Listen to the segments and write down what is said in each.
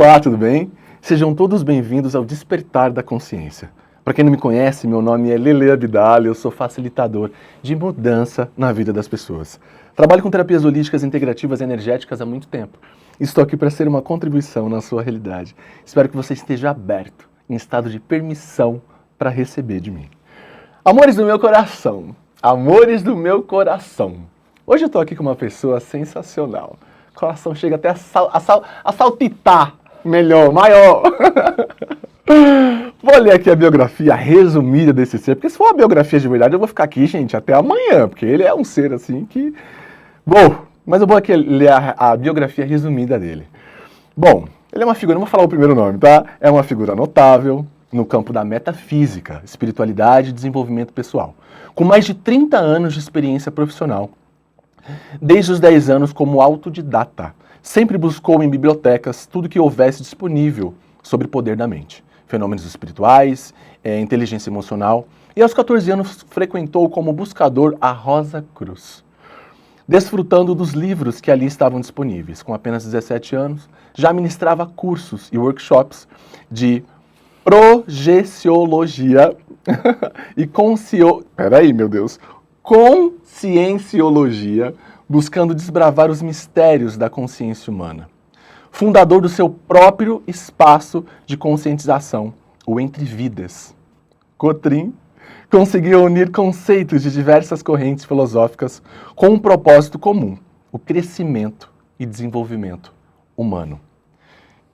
Olá, tudo bem? Sejam todos bem-vindos ao Despertar da Consciência. Para quem não me conhece, meu nome é Lele Abdal, eu sou facilitador de mudança na vida das pessoas. Trabalho com terapias holísticas integrativas e energéticas há muito tempo. Estou aqui para ser uma contribuição na sua realidade. Espero que você esteja aberto, em estado de permissão para receber de mim. Amores do meu coração, amores do meu coração. Hoje eu estou aqui com uma pessoa sensacional. O coração chega até a saltitar melhor, maior. Vou ler aqui a biografia resumida desse ser, porque se for uma biografia de verdade eu vou ficar aqui, gente, até amanhã, porque ele é um ser assim que... Bom, mas eu vou aqui ler a biografia resumida dele. Bom, ele é uma figura, não vou falar o primeiro nome, tá? É uma figura notável no campo da metafísica, espiritualidade e desenvolvimento pessoal, com mais de 30 anos de experiência profissional. Desde os 10 anos como autodidata, sempre buscou em bibliotecas tudo que houvesse disponível sobre o poder da mente, fenômenos espirituais, inteligência emocional, e aos 14 anos frequentou como buscador a Rosa Cruz, desfrutando dos livros que ali estavam disponíveis. Com apenas 17 anos, já ministrava cursos e workshops de projeciologia e conscienciologia, buscando desbravar os mistérios da consciência humana. Fundador do seu próprio espaço de conscientização, o Entre Vidas. Cotrim conseguiu unir conceitos de diversas correntes filosóficas com um propósito comum, o crescimento e desenvolvimento humano.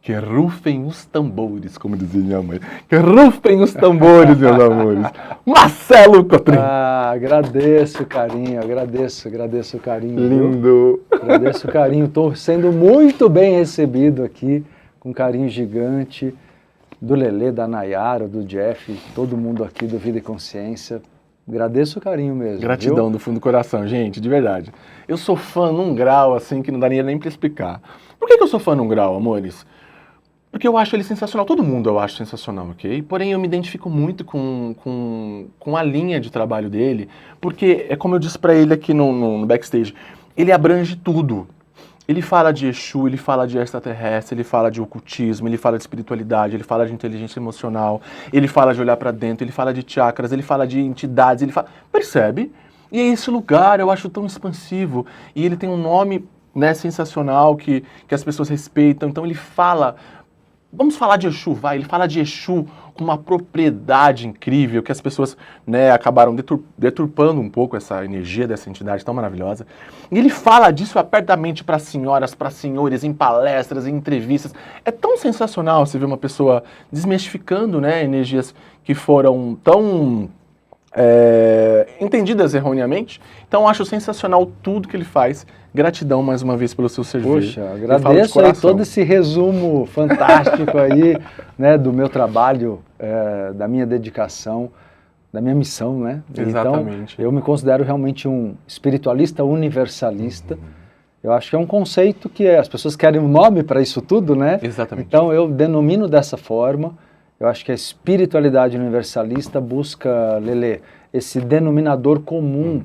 Que rufem os tambores, como dizia minha mãe. Que rufem os tambores, meus amores. Marcelo Cotrim. Agradeço o carinho, agradeço o carinho. Lindo. Viu? Agradeço o carinho, estou sendo muito bem recebido aqui, com carinho gigante, do Lele, da Nayara, do Jeff, todo mundo aqui do Vida e Consciência. Agradeço o carinho mesmo. Gratidão, viu? do fundo do coração, gente, de verdade. Eu sou fã num grau, assim, que não daria nem pra explicar. Por que eu sou fã num grau, amores? Porque eu acho ele sensacional, todo mundo eu acho sensacional, ok? Porém, eu me identifico muito com a linha de trabalho dele, porque, é como eu disse pra ele aqui no backstage, ele abrange tudo. Ele fala de Exu, ele fala de extraterrestre, ele fala de ocultismo, ele fala de espiritualidade, ele fala de inteligência emocional, ele fala de olhar pra dentro, ele fala de chakras, ele fala de entidades, ele fala... Percebe? E esse lugar eu acho tão expansivo, e ele tem um nome, né, sensacional, que as pessoas respeitam, então ele fala... Vamos falar de Exu, vai. Ele fala de Exu com uma propriedade incrível, que as pessoas, né, acabaram deturpando um pouco essa energia dessa entidade tão maravilhosa. E ele fala disso apertamente para senhoras, para senhores, em palestras, em entrevistas. É tão sensacional você ver uma pessoa desmistificando, né, energias que foram tão... entendidas erroneamente. Então acho sensacional tudo que ele faz. Gratidão mais uma vez pelo seu serviço. Poxa, agradeço aí todo esse resumo fantástico aí, né, do meu trabalho, da minha dedicação, da minha missão, né? Exatamente. Então, eu me considero realmente um espiritualista universalista. Eu acho que é um conceito que as pessoas querem um nome para isso tudo, né? Exatamente. Então eu denomino dessa forma. Eu acho que a espiritualidade universalista busca, Lele, esse denominador comum.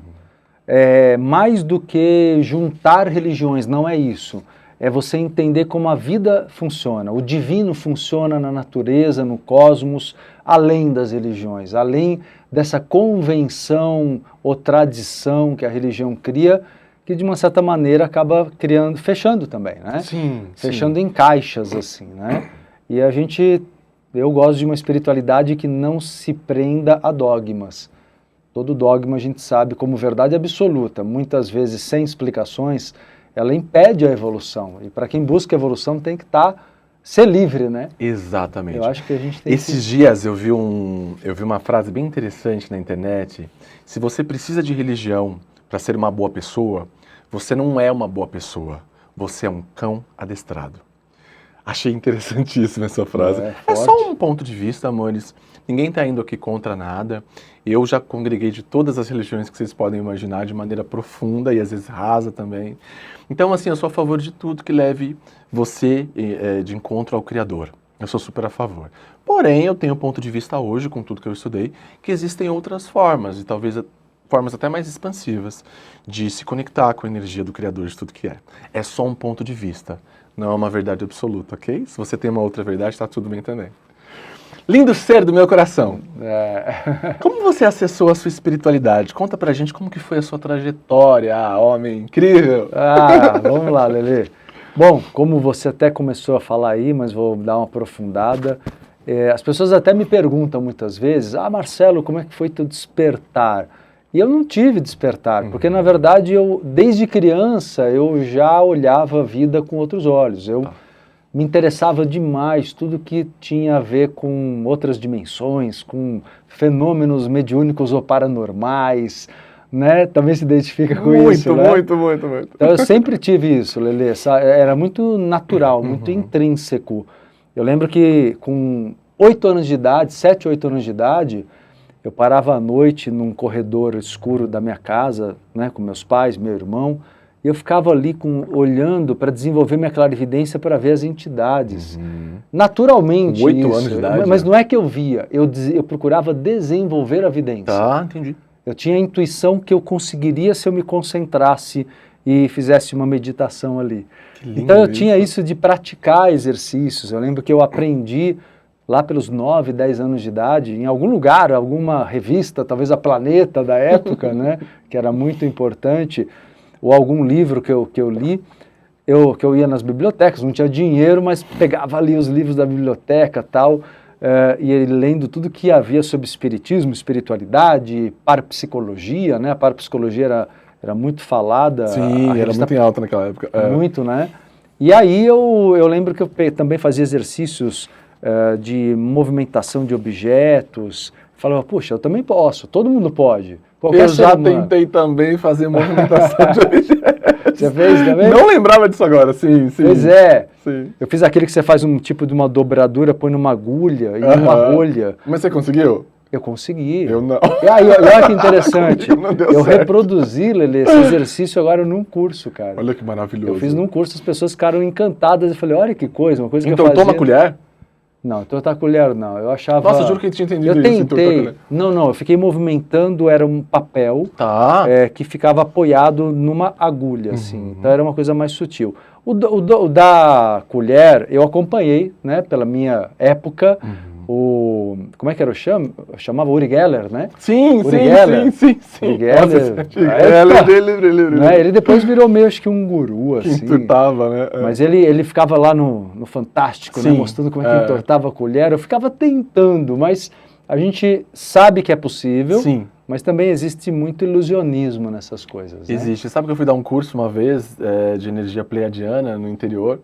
Mais do que juntar religiões, não é isso. É você entender como a vida funciona. O divino funciona na natureza, no cosmos, além das religiões, além dessa convenção ou tradição que a religião cria, que de uma certa maneira acaba criando, fechando também, né? Sim. Fechando em caixas, assim, né? E eu gosto de uma espiritualidade que não se prenda a dogmas. Todo dogma a gente sabe como verdade absoluta, muitas vezes sem explicações, ela impede a evolução. E para quem busca evolução tem que ser livre, né? Exatamente. Eu acho que a gente tem Esses dias eu vi uma frase bem interessante na internet. Se você precisa de religião para ser uma boa pessoa, você não é uma boa pessoa. Você é um cão adestrado. Achei interessantíssima essa frase. É só um ponto de vista, amores. Ninguém está indo aqui contra nada. Eu já congreguei de todas as religiões que vocês podem imaginar de maneira profunda e às vezes rasa também. Então, assim, eu sou a favor de tudo que leve você de encontro ao Criador. Eu sou super a favor. Porém, eu tenho ponto de vista hoje, com tudo que eu estudei, que existem outras formas. E talvez formas até mais expansivas de se conectar com a energia do Criador de tudo que é. É só um ponto de vista, não é uma verdade absoluta, ok? Se você tem uma outra verdade, está tudo bem também. Lindo ser do meu coração. Como você acessou a sua espiritualidade? Conta pra gente como que foi a sua trajetória, homem incrível. Vamos lá, Lelê. Bom, como você até começou a falar aí, mas vou dar uma aprofundada. As pessoas até me perguntam muitas vezes, Marcelo, como é que foi teu despertar? E eu não tive despertar, porque na verdade desde criança, eu já olhava a vida com outros olhos. Eu me interessava demais tudo que tinha a ver com outras dimensões, com fenômenos mediúnicos ou paranormais, né? Também se identifica com isso, né? Muito. Então eu sempre tive isso, Lelê, era muito natural, muito intrínseco. Eu lembro que com 8 anos de idade, 7, 8 anos de idade, eu parava à noite num corredor escuro da minha casa, né, com meus pais, meu irmão, e eu ficava ali olhando para desenvolver minha clarividência para ver as entidades. Naturalmente, com 8 anos de idade, mas não é que eu via, eu procurava desenvolver a vidência. Tá, entendi. Eu tinha a intuição que eu conseguiria se eu me concentrasse e fizesse uma meditação ali. Então eu tinha isso de praticar exercícios. Eu lembro que eu aprendi lá pelos 9, 10 anos de idade, em algum lugar, alguma revista, talvez a Planeta da época, né, que era muito importante, ou algum livro que eu li, que eu ia nas bibliotecas, não tinha dinheiro, mas pegava ali os livros da biblioteca e tal, e lendo tudo que havia sobre espiritismo, espiritualidade, parapsicologia, né? A parapsicologia era muito falada. Sim, era muito em alta naquela época. Muito, né? E aí eu lembro que eu também fazia exercícios de movimentação de objetos. Falava, puxa, eu também posso, todo mundo pode. Eu já tentei também fazer movimentação de objetos. Você fez também? Não lembrava disso agora, sim. Pois é. Sim. Eu fiz aquele que você faz um tipo de uma dobradura, põe numa agulha e numa rolha. Mas você conseguiu? Eu consegui. Eu não. E aí, olha que interessante. Não deu eu certo. Reproduzi, Lelê, esse exercício agora num curso, cara. Olha que maravilhoso. Eu fiz num curso, as pessoas ficaram encantadas. Eu falei, olha que coisa, uma coisa que eu então fazia... toma colher? Não, entortar a colher não. Eu achava... Nossa, eu juro que eu tinha entendido eu isso. Tentei. Não, eu fiquei movimentando, era um papel que ficava apoiado numa agulha, assim. Então era uma coisa mais sutil. O da colher, eu acompanhei, né, pela minha época, como é que era o chamava Uri Geller, né? Sim. Uri Geller. Uri Geller. Né? Ele depois virou meio, acho que um guru, assim. Que entortava, né? Mas ele ficava lá no Fantástico, né? Mostrando como é que entortava a colher. Eu ficava tentando, mas a gente sabe que é possível. Sim. Mas também existe muito ilusionismo nessas coisas. Existe. Né? Sabe que eu fui dar um curso uma vez de energia pleiadiana no interior,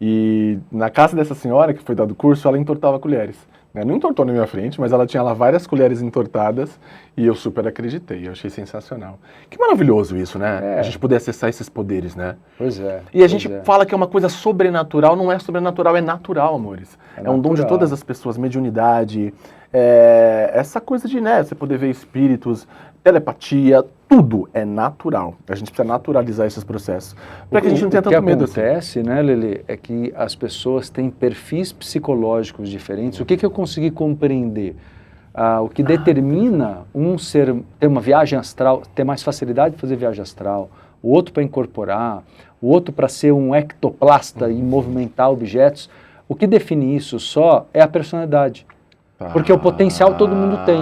e na casa dessa senhora que foi dado o curso, ela entortava colheres. Não entortou na minha frente, mas ela tinha lá várias colheres entortadas e eu super acreditei, eu achei sensacional. Que maravilhoso isso, né? A gente poder acessar esses poderes, né? Pois é. E a gente fala que é uma coisa sobrenatural, não é sobrenatural, é natural, amores. É um dom de todas as pessoas, mediunidade, essa coisa de, né, você poder ver espíritos, telepatia, tudo é natural. A gente precisa naturalizar esses processos, para que a gente não tenha tanto medo assim. O que acontece, né, Lelê, é que as pessoas têm perfis psicológicos diferentes. O que eu consegui compreender? O que determina um ser ter uma viagem astral, ter mais facilidade de fazer viagem astral, o outro para incorporar, o outro para ser um ectoplasta e movimentar objetos, o que define isso só é a personalidade. Porque o potencial todo mundo tem.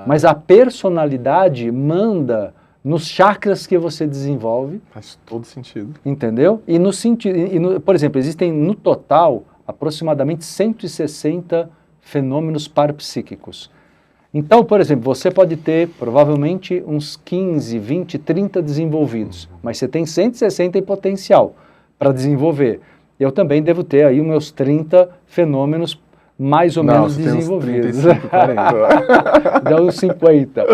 Mas a personalidade manda nos chakras que você desenvolve. Faz todo sentido. Entendeu? E no sentido, por exemplo, existem no total aproximadamente 160 fenômenos parapsíquicos. Então, por exemplo, você pode ter provavelmente uns 15, 20, 30 desenvolvidos, mas você tem 160 em potencial para desenvolver. Eu também devo ter aí os meus 30 fenômenos mais ou menos desenvolvidos. 35, 40. Dá uns 50.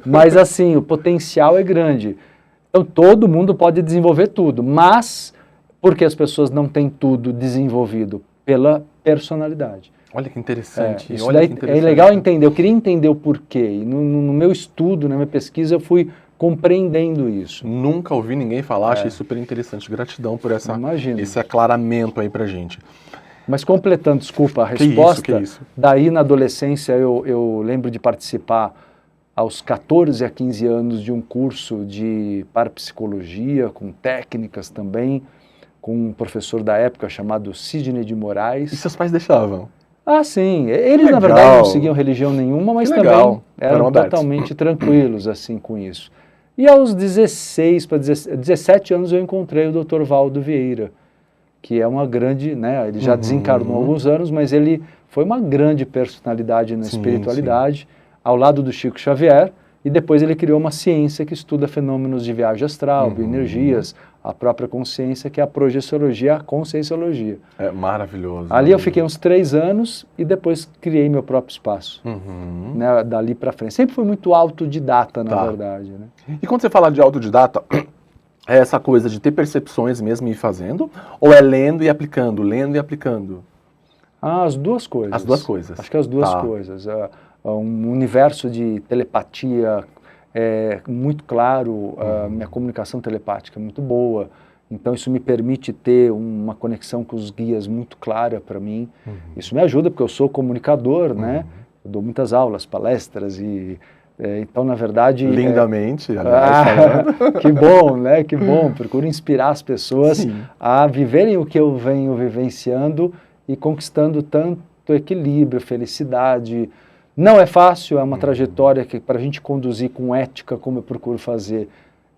Mas assim, o potencial é grande. Então todo mundo pode desenvolver tudo, mas porque as pessoas não têm tudo desenvolvido? Pela personalidade. Olha que interessante. Isso daí é legal entender, eu queria entender o porquê. E no meu estudo, na minha pesquisa, eu fui compreendendo isso. Nunca ouvi ninguém falar, achei super interessante. Gratidão por esse aclaramento aí pra gente. Mas completando, desculpa, a resposta, que isso? Daí na adolescência eu lembro de participar aos 14 a 15 anos de um curso de parapsicologia, com técnicas também, com um professor da época chamado Sidney de Moraes. E seus pais deixavam? Ah, sim. Eles, na Legal. verdade, não seguiam religião nenhuma, mas Que também legal. eram Eram abertos. totalmente tranquilos assim com isso. E aos 16 para 17 anos eu encontrei o Dr. Valdo Vieira, que é uma grande, né, ele já desencarnou há alguns anos, mas ele foi uma grande personalidade na Sim, espiritualidade, ao lado do Chico Xavier, e depois ele criou uma ciência que estuda fenômenos de viagem astral, bioenergias, a própria consciência, que é a projeciologia, a conscienciologia. É maravilhoso. Ali eu fiquei uns 3 anos e depois criei meu próprio espaço, né, dali para frente. Sempre fui muito autodidata, na verdade. Né? E quando você fala de autodidata, é essa coisa de ter percepções mesmo e ir fazendo? Ou é lendo e aplicando, lendo e aplicando? Ah, as duas coisas. As duas coisas. Acho que as duas coisas. Um universo de telepatia muito claro, minha comunicação telepática é muito boa, então isso me permite ter uma conexão com os guias muito clara para mim. Isso me ajuda porque eu sou comunicador, né? Eu dou muitas aulas, palestras e então, na verdade... Lindamente, aliás. Que bom, né? Que bom. Procuro inspirar as pessoas a viverem o que eu venho vivenciando e conquistando tanto equilíbrio, felicidade. Não é fácil, é uma trajetória que para a gente conduzir com ética, como eu procuro fazer,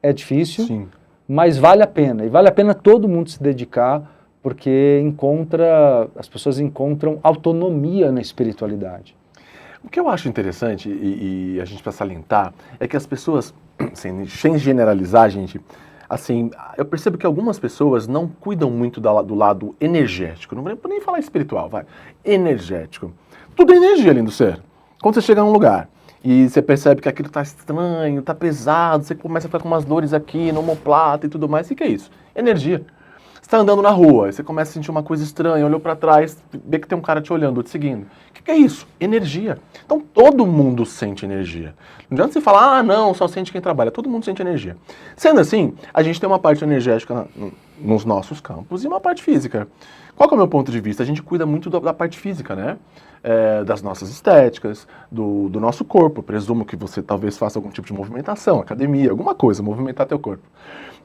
é difícil, mas vale a pena. E vale a pena todo mundo se dedicar, porque as pessoas encontram autonomia na espiritualidade. O que eu acho interessante, e a gente precisa salientar, é que as pessoas, sem generalizar, gente, assim, eu percebo que algumas pessoas não cuidam muito do lado energético, não vou nem falar espiritual, energético. Tudo é energia ali do ser. Quando você chega num lugar e você percebe que aquilo está estranho, está pesado, você começa a ficar com umas dores aqui, no omoplata e tudo mais, o que é isso? Energia. Você está andando na rua, você começa a sentir uma coisa estranha, olhou para trás, vê que tem um cara te olhando, te seguindo. O que é isso? Energia. Então todo mundo sente energia. Não adianta você falar, não, só sente quem trabalha. Todo mundo sente energia. Sendo assim, a gente tem uma parte energética nos nossos campos e uma parte física. Qual que é o meu ponto de vista? A gente cuida muito da parte física, né? Das nossas estéticas, do nosso corpo. Presumo que você talvez faça algum tipo de movimentação, academia, alguma coisa, movimentar teu corpo.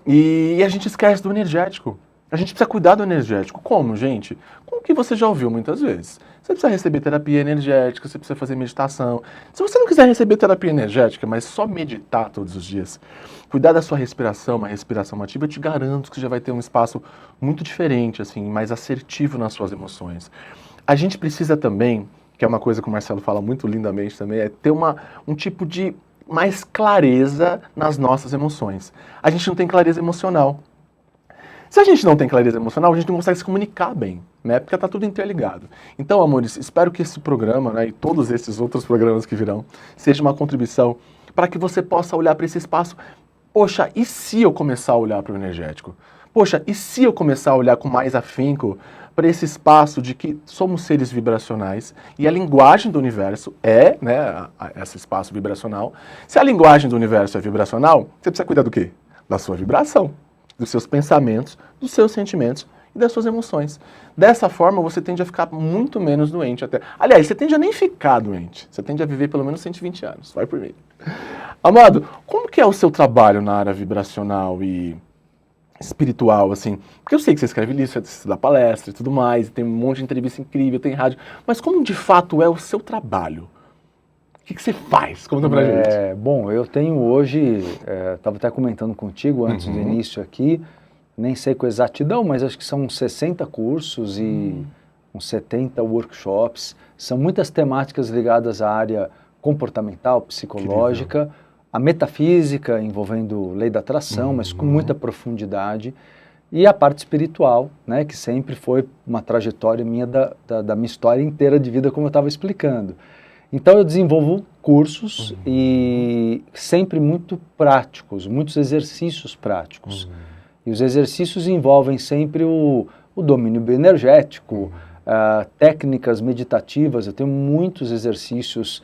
E a gente esquece do energético. A gente precisa cuidar do energético. Como, gente? Como que você já ouviu muitas vezes. Você precisa receber terapia energética, você precisa fazer meditação. Se você não quiser receber terapia energética, mas só meditar todos os dias, cuidar da sua respiração, uma respiração ativa, eu te garanto que você já vai ter um espaço muito diferente, assim, mais assertivo nas suas emoções. A gente precisa também, que é uma coisa que o Marcelo fala muito lindamente também, é ter um tipo de mais clareza nas nossas emoções. A gente não tem clareza emocional. Se a gente não tem clareza emocional, a gente não consegue se comunicar bem, né? Porque tá tudo interligado. Então, amores, espero que esse programa, né, e todos esses outros programas que virão, seja uma contribuição para que você possa olhar para esse espaço. Poxa, e se eu começar a olhar para o energético? Poxa, e se eu começar a olhar com mais afinco para esse espaço de que somos seres vibracionais e a linguagem do universo é, né, esse espaço vibracional. Se a linguagem do universo é vibracional, você precisa cuidar do quê? Da sua vibração, dos seus pensamentos, dos seus sentimentos e das suas emoções. Dessa forma, você tende a ficar muito menos doente até. Aliás, você tende a nem ficar doente. Você tende a viver pelo menos 120 anos. Vai por mim. Amado, como que é o seu trabalho na área vibracional e espiritual, assim? Porque eu sei que você escreve livro, você dá palestra e tudo mais, tem um monte de entrevista incrível, tem rádio. Mas como de fato é o seu trabalho? O que você faz? Conta pra gente. Bom, eu tenho hoje, estava até comentando contigo antes do início aqui, nem sei com exatidão, mas acho que são uns 60 cursos e uns 70 workshops. São muitas temáticas ligadas à área comportamental, psicológica, a metafísica, envolvendo lei da atração, mas com muita profundidade, e a parte espiritual, né, que sempre foi uma trajetória minha, da minha história inteira de vida, como eu estava explicando. Então eu desenvolvo cursos e sempre muito práticos, muitos exercícios práticos. E os exercícios envolvem sempre o domínio bioenergético, técnicas meditativas. Eu tenho muitos exercícios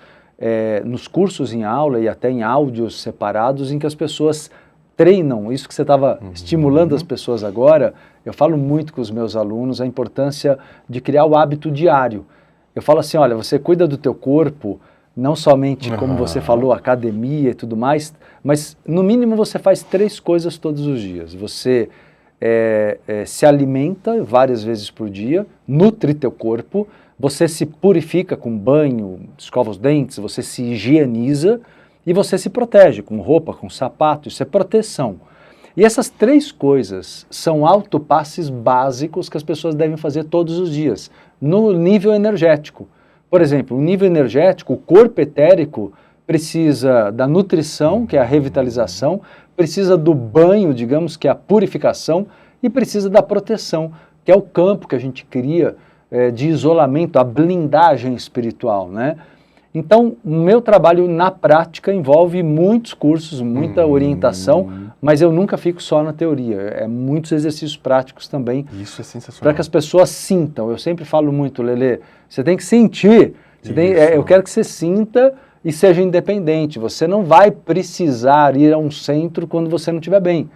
nos cursos em aula e até em áudios separados em que as pessoas treinam. Isso que você estava estimulando as pessoas agora, eu falo muito com os meus alunos a importância de criar o hábito diário. Eu falo assim, olha, você cuida do teu corpo não somente, como você falou, academia e tudo mais, mas no mínimo você faz 3 coisas todos os dias. Você se alimenta várias vezes por dia, nutre teu corpo, você se purifica com banho, escova os dentes, você se higieniza e você se protege com roupa, com sapato, isso é proteção. E essas 3 coisas são autopasses básicos que as pessoas devem fazer todos os dias, no nível energético. Por exemplo, o nível energético, o corpo etérico precisa da nutrição, que é a revitalização, precisa do banho, digamos, que é a purificação, e precisa da proteção, que é o campo que a gente cria de isolamento, a blindagem espiritual, né? Então, o meu trabalho na prática envolve muitos cursos, muita orientação, mas eu nunca fico só na teoria, muitos exercícios práticos também. Isso é sensacional. Para que as pessoas sintam. Eu sempre falo muito, Lelê, você tem que sentir, eu quero que você sinta e seja independente. Você não vai precisar ir a um centro quando você não estiver bem.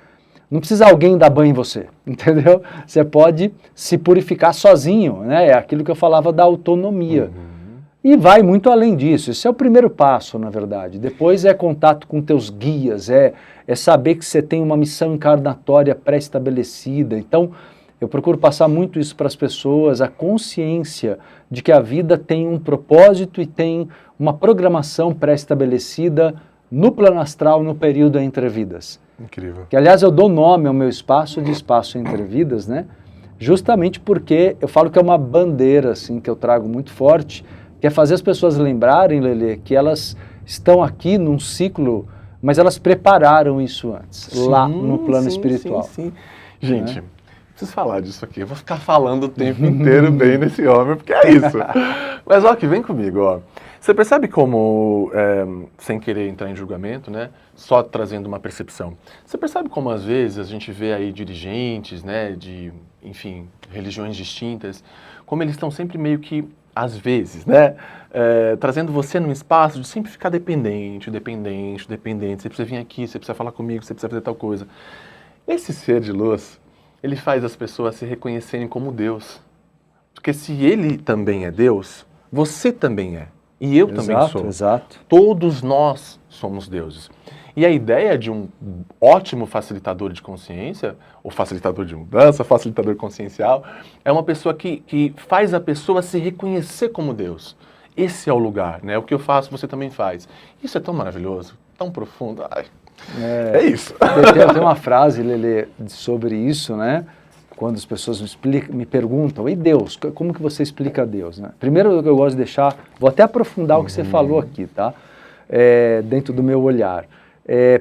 Não precisa alguém dar banho em você, entendeu? Você pode se purificar sozinho, né? É aquilo que eu falava da autonomia. E vai muito além disso, esse é o primeiro passo, na verdade. Depois é contato com teus guias, é saber que você tem uma missão encarnatória pré-estabelecida. Então, eu procuro passar muito isso para as pessoas, a consciência de que a vida tem um propósito e tem uma programação pré-estabelecida no plano astral, no período entre vidas. Incrível. Que, aliás, eu dou nome ao meu espaço de espaço entre vidas, né? Justamente porque eu falo que é uma bandeira, assim, que eu trago muito forte, que é fazer as pessoas lembrarem, Lelê, que elas estão aqui num ciclo, mas elas prepararam isso antes, lá no plano espiritual. Sim. Gente, preciso falar disso aqui. Eu vou ficar falando o tempo inteiro bem nesse homem, porque é isso. Mas, ó, que vem comigo, ó. Você percebe como, sem querer entrar em julgamento, né, só trazendo uma percepção, você percebe como, às vezes, a gente vê aí dirigentes, né, de, enfim, religiões distintas, como eles estão sempre meio que, às vezes, né, trazendo você num espaço de sempre ficar dependente. Você precisa vir aqui, você precisa falar comigo, você precisa fazer tal coisa. Esse ser de luz, ele faz as pessoas se reconhecerem como Deus. Porque se ele também é Deus, você também é. E eu também sou. Exato. Todos nós somos deuses. E a ideia de um ótimo facilitador de consciência, ou facilitador de mudança, facilitador consciencial, é uma pessoa que faz a pessoa se reconhecer como Deus. Esse é o lugar, né? O que eu faço, você também faz. Isso é tão maravilhoso, tão profundo. Ai, é isso. Tem uma frase, Lelê, sobre isso, né? Quando as pessoas me perguntam, e Deus, como que você explica Deus? Né? Primeiro eu gosto de deixar, vou até aprofundar o que você falou aqui, tá? Dentro do meu olhar.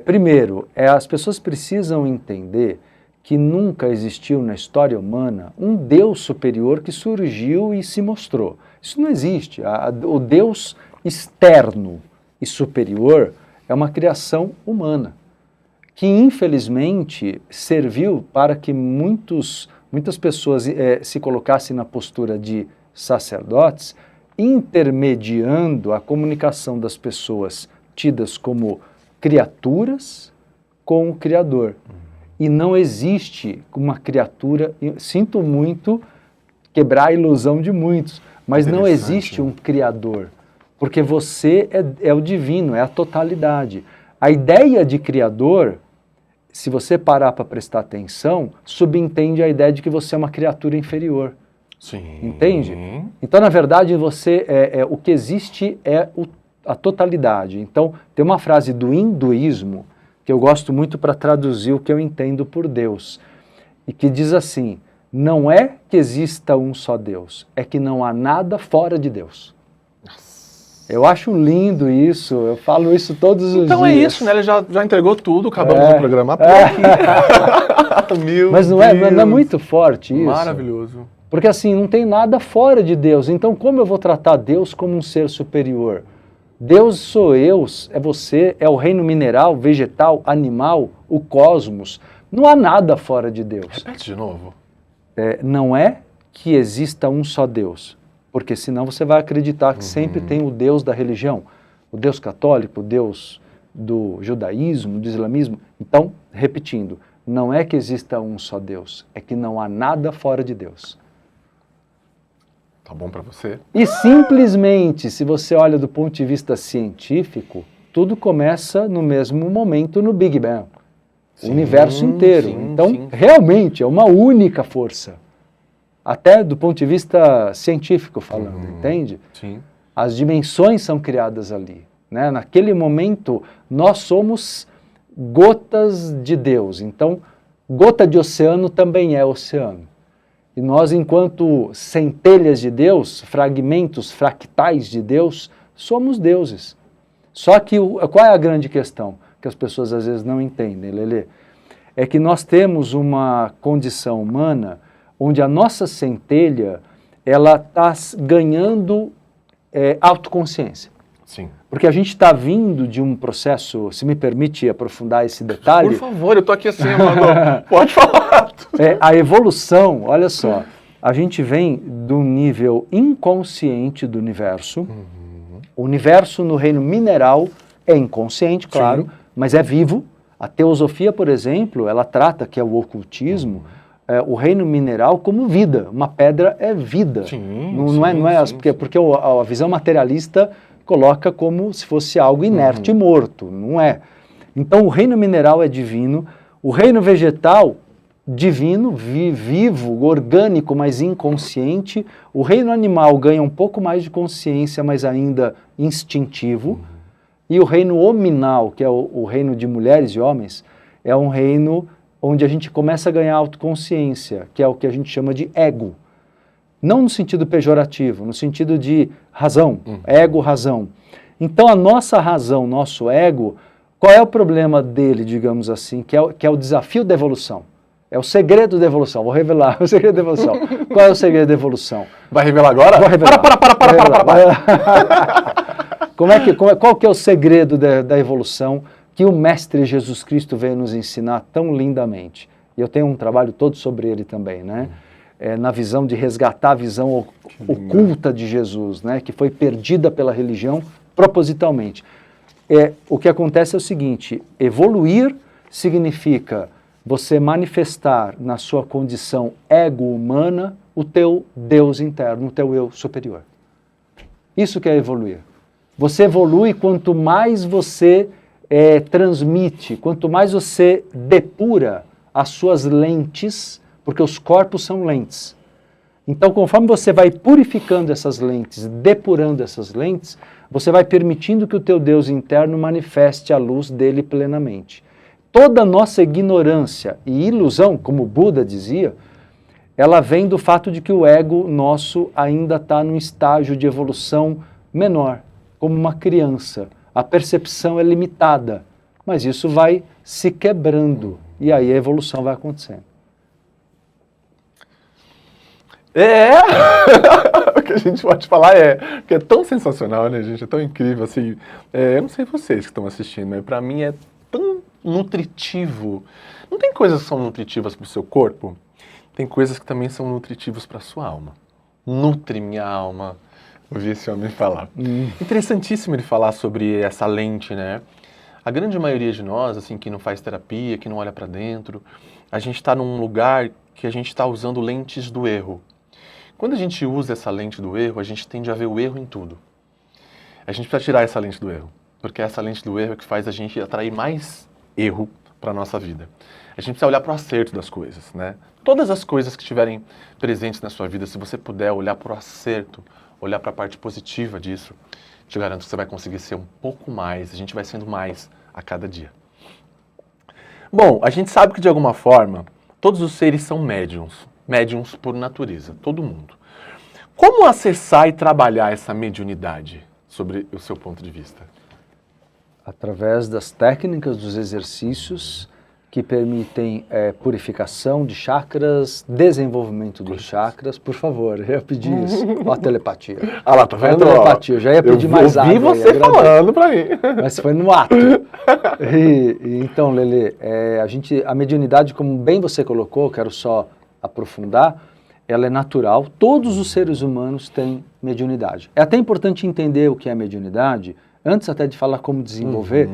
Primeiro, as pessoas precisam entender que nunca existiu na história humana um Deus superior que surgiu e se mostrou. Isso não existe. O Deus externo e superior é uma criação humana, que infelizmente serviu para que muitas pessoas se colocassem na postura de sacerdotes, intermediando a comunicação das pessoas tidas como criaturas com o Criador. E não existe uma criatura, sinto muito quebrar a ilusão de muitos, mas não existe um Criador, porque você é o divino, é a totalidade. A ideia de Criador, se você parar para prestar atenção, subentende a ideia de que você é uma criatura inferior. Sim. Entende? Então, na verdade, o que existe é a totalidade. Então, tem uma frase do hinduísmo que eu gosto muito para traduzir o que eu entendo por Deus, e que diz assim: não é que exista um só Deus, é que não há nada fora de Deus. Eu acho lindo isso, eu falo isso todos os dias. Então é isso, né? Ele já entregou tudo, acabamos o programa. Mas não é muito forte isso? Maravilhoso. Porque assim, não tem nada fora de Deus, então como eu vou tratar Deus como um ser superior? Deus sou eu, é você, é o reino mineral, vegetal, animal, o cosmos. Não há nada fora de Deus. Repete de novo. Não é que exista um só Deus, porque senão você vai acreditar que sempre tem o Deus da religião, o Deus católico, o Deus do judaísmo, do islamismo. Então, repetindo, não é que exista um só Deus, é que não há nada fora de Deus. Tá bom para você? E simplesmente, se você olha do ponto de vista científico, tudo começa no mesmo momento no Big Bang. O universo inteiro. Então, realmente, é uma única força. Até do ponto de vista científico falando, entende? Sim. As dimensões são criadas ali, né? Naquele momento, nós somos gotas de Deus. Então, gota de oceano também é oceano. E nós, enquanto centelhas de Deus, fragmentos fractais de Deus, somos deuses. Só que qual é a grande questão que as pessoas às vezes não entendem, Lelê? É que nós temos uma condição humana onde a nossa centelha ela está ganhando autoconsciência. Sim. Porque a gente está vindo de um processo, se me permite aprofundar esse detalhe... Por favor, eu tô aqui assim, Amador. Pode falar. A evolução, olha só, a gente vem do nível inconsciente do universo. O universo no reino mineral é inconsciente, claro, mas é vivo. A teosofia, por exemplo, ela trata, que é o ocultismo, o reino mineral como vida. Uma pedra é vida. Porque a visão materialista coloca como se fosse algo inerte e morto. Não é. Então o reino mineral é divino, o reino vegetal divino, vivo, orgânico, mas inconsciente. O reino animal ganha um pouco mais de consciência, mas ainda instintivo. E o reino hominal, que é o reino de mulheres e homens, é um reino onde a gente começa a ganhar autoconsciência, que é o que a gente chama de ego. Não no sentido pejorativo, no sentido de razão, ego, razão. Então a nossa razão, nosso ego, qual é o problema dele, digamos assim, que é o desafio da evolução? É o segredo da evolução. Vou revelar o segredo da evolução. Qual é o segredo da evolução? Vai revelar agora? Vou revelar. Para. Qual que é o segredo da evolução que o Mestre Jesus Cristo veio nos ensinar tão lindamente? E eu tenho um trabalho todo sobre ele também, né? Na visão de resgatar a visão oculta de Jesus, né? Que foi perdida pela religião propositalmente. O que acontece é o seguinte, evoluir significa você manifestar na sua condição ego-humana o teu Deus interno, o teu eu superior. Isso que é evoluir. Você evolui quanto mais você transmite, quanto mais você depura as suas lentes, porque os corpos são lentes. Então, conforme você vai purificando essas lentes, depurando essas lentes, você vai permitindo que o teu Deus interno manifeste a luz dele plenamente. Toda nossa ignorância e ilusão, como Buda dizia, ela vem do fato de que o ego nosso ainda está num estágio de evolução menor, como uma criança. A percepção é limitada, mas isso vai se quebrando e aí a evolução vai acontecendo. O que a gente pode falar que é tão sensacional, né, gente? É tão incrível, assim. Eu não sei vocês que estão assistindo, mas pra mim é tão nutritivo. Não tem coisas que são nutritivas pro seu corpo? Tem coisas que também são nutritivas pra sua alma. Nutre minha alma. Ouvi esse homem falar. Interessantíssimo ele falar sobre essa lente, né? A grande maioria de nós, assim, que não faz terapia, que não olha pra dentro, a gente está num lugar que a gente está usando lentes do erro. Quando a gente usa essa lente do erro, a gente tende a ver o erro em tudo. A gente precisa tirar essa lente do erro, porque essa lente do erro é que faz a gente atrair mais erro para a nossa vida. A gente precisa olhar para o acerto das coisas, né? Todas as coisas que estiverem presentes na sua vida, se você puder olhar para o acerto, olhar para a parte positiva disso, te garanto que você vai conseguir ser um pouco mais, a gente vai sendo mais a cada dia. Bom, a gente sabe que de alguma forma, todos os seres são médiums por natureza, todo mundo. Como acessar e trabalhar essa mediunidade, sobre o seu ponto de vista? Através das técnicas, dos exercícios que permitem purificação de chakras, desenvolvimento dos chakras. Por favor, eu ia pedir isso. Ó a telepatia. Ah lá, tá vendo? A telepatia, eu já ia pedir mais água. Eu ouvi você falando pra mim. Mas foi no ato. Então, Lelê, a mediunidade, como bem você colocou, quero só aprofundar, ela é natural. Todos os seres humanos têm mediunidade. É até importante entender o que é mediunidade, antes até de falar como desenvolver,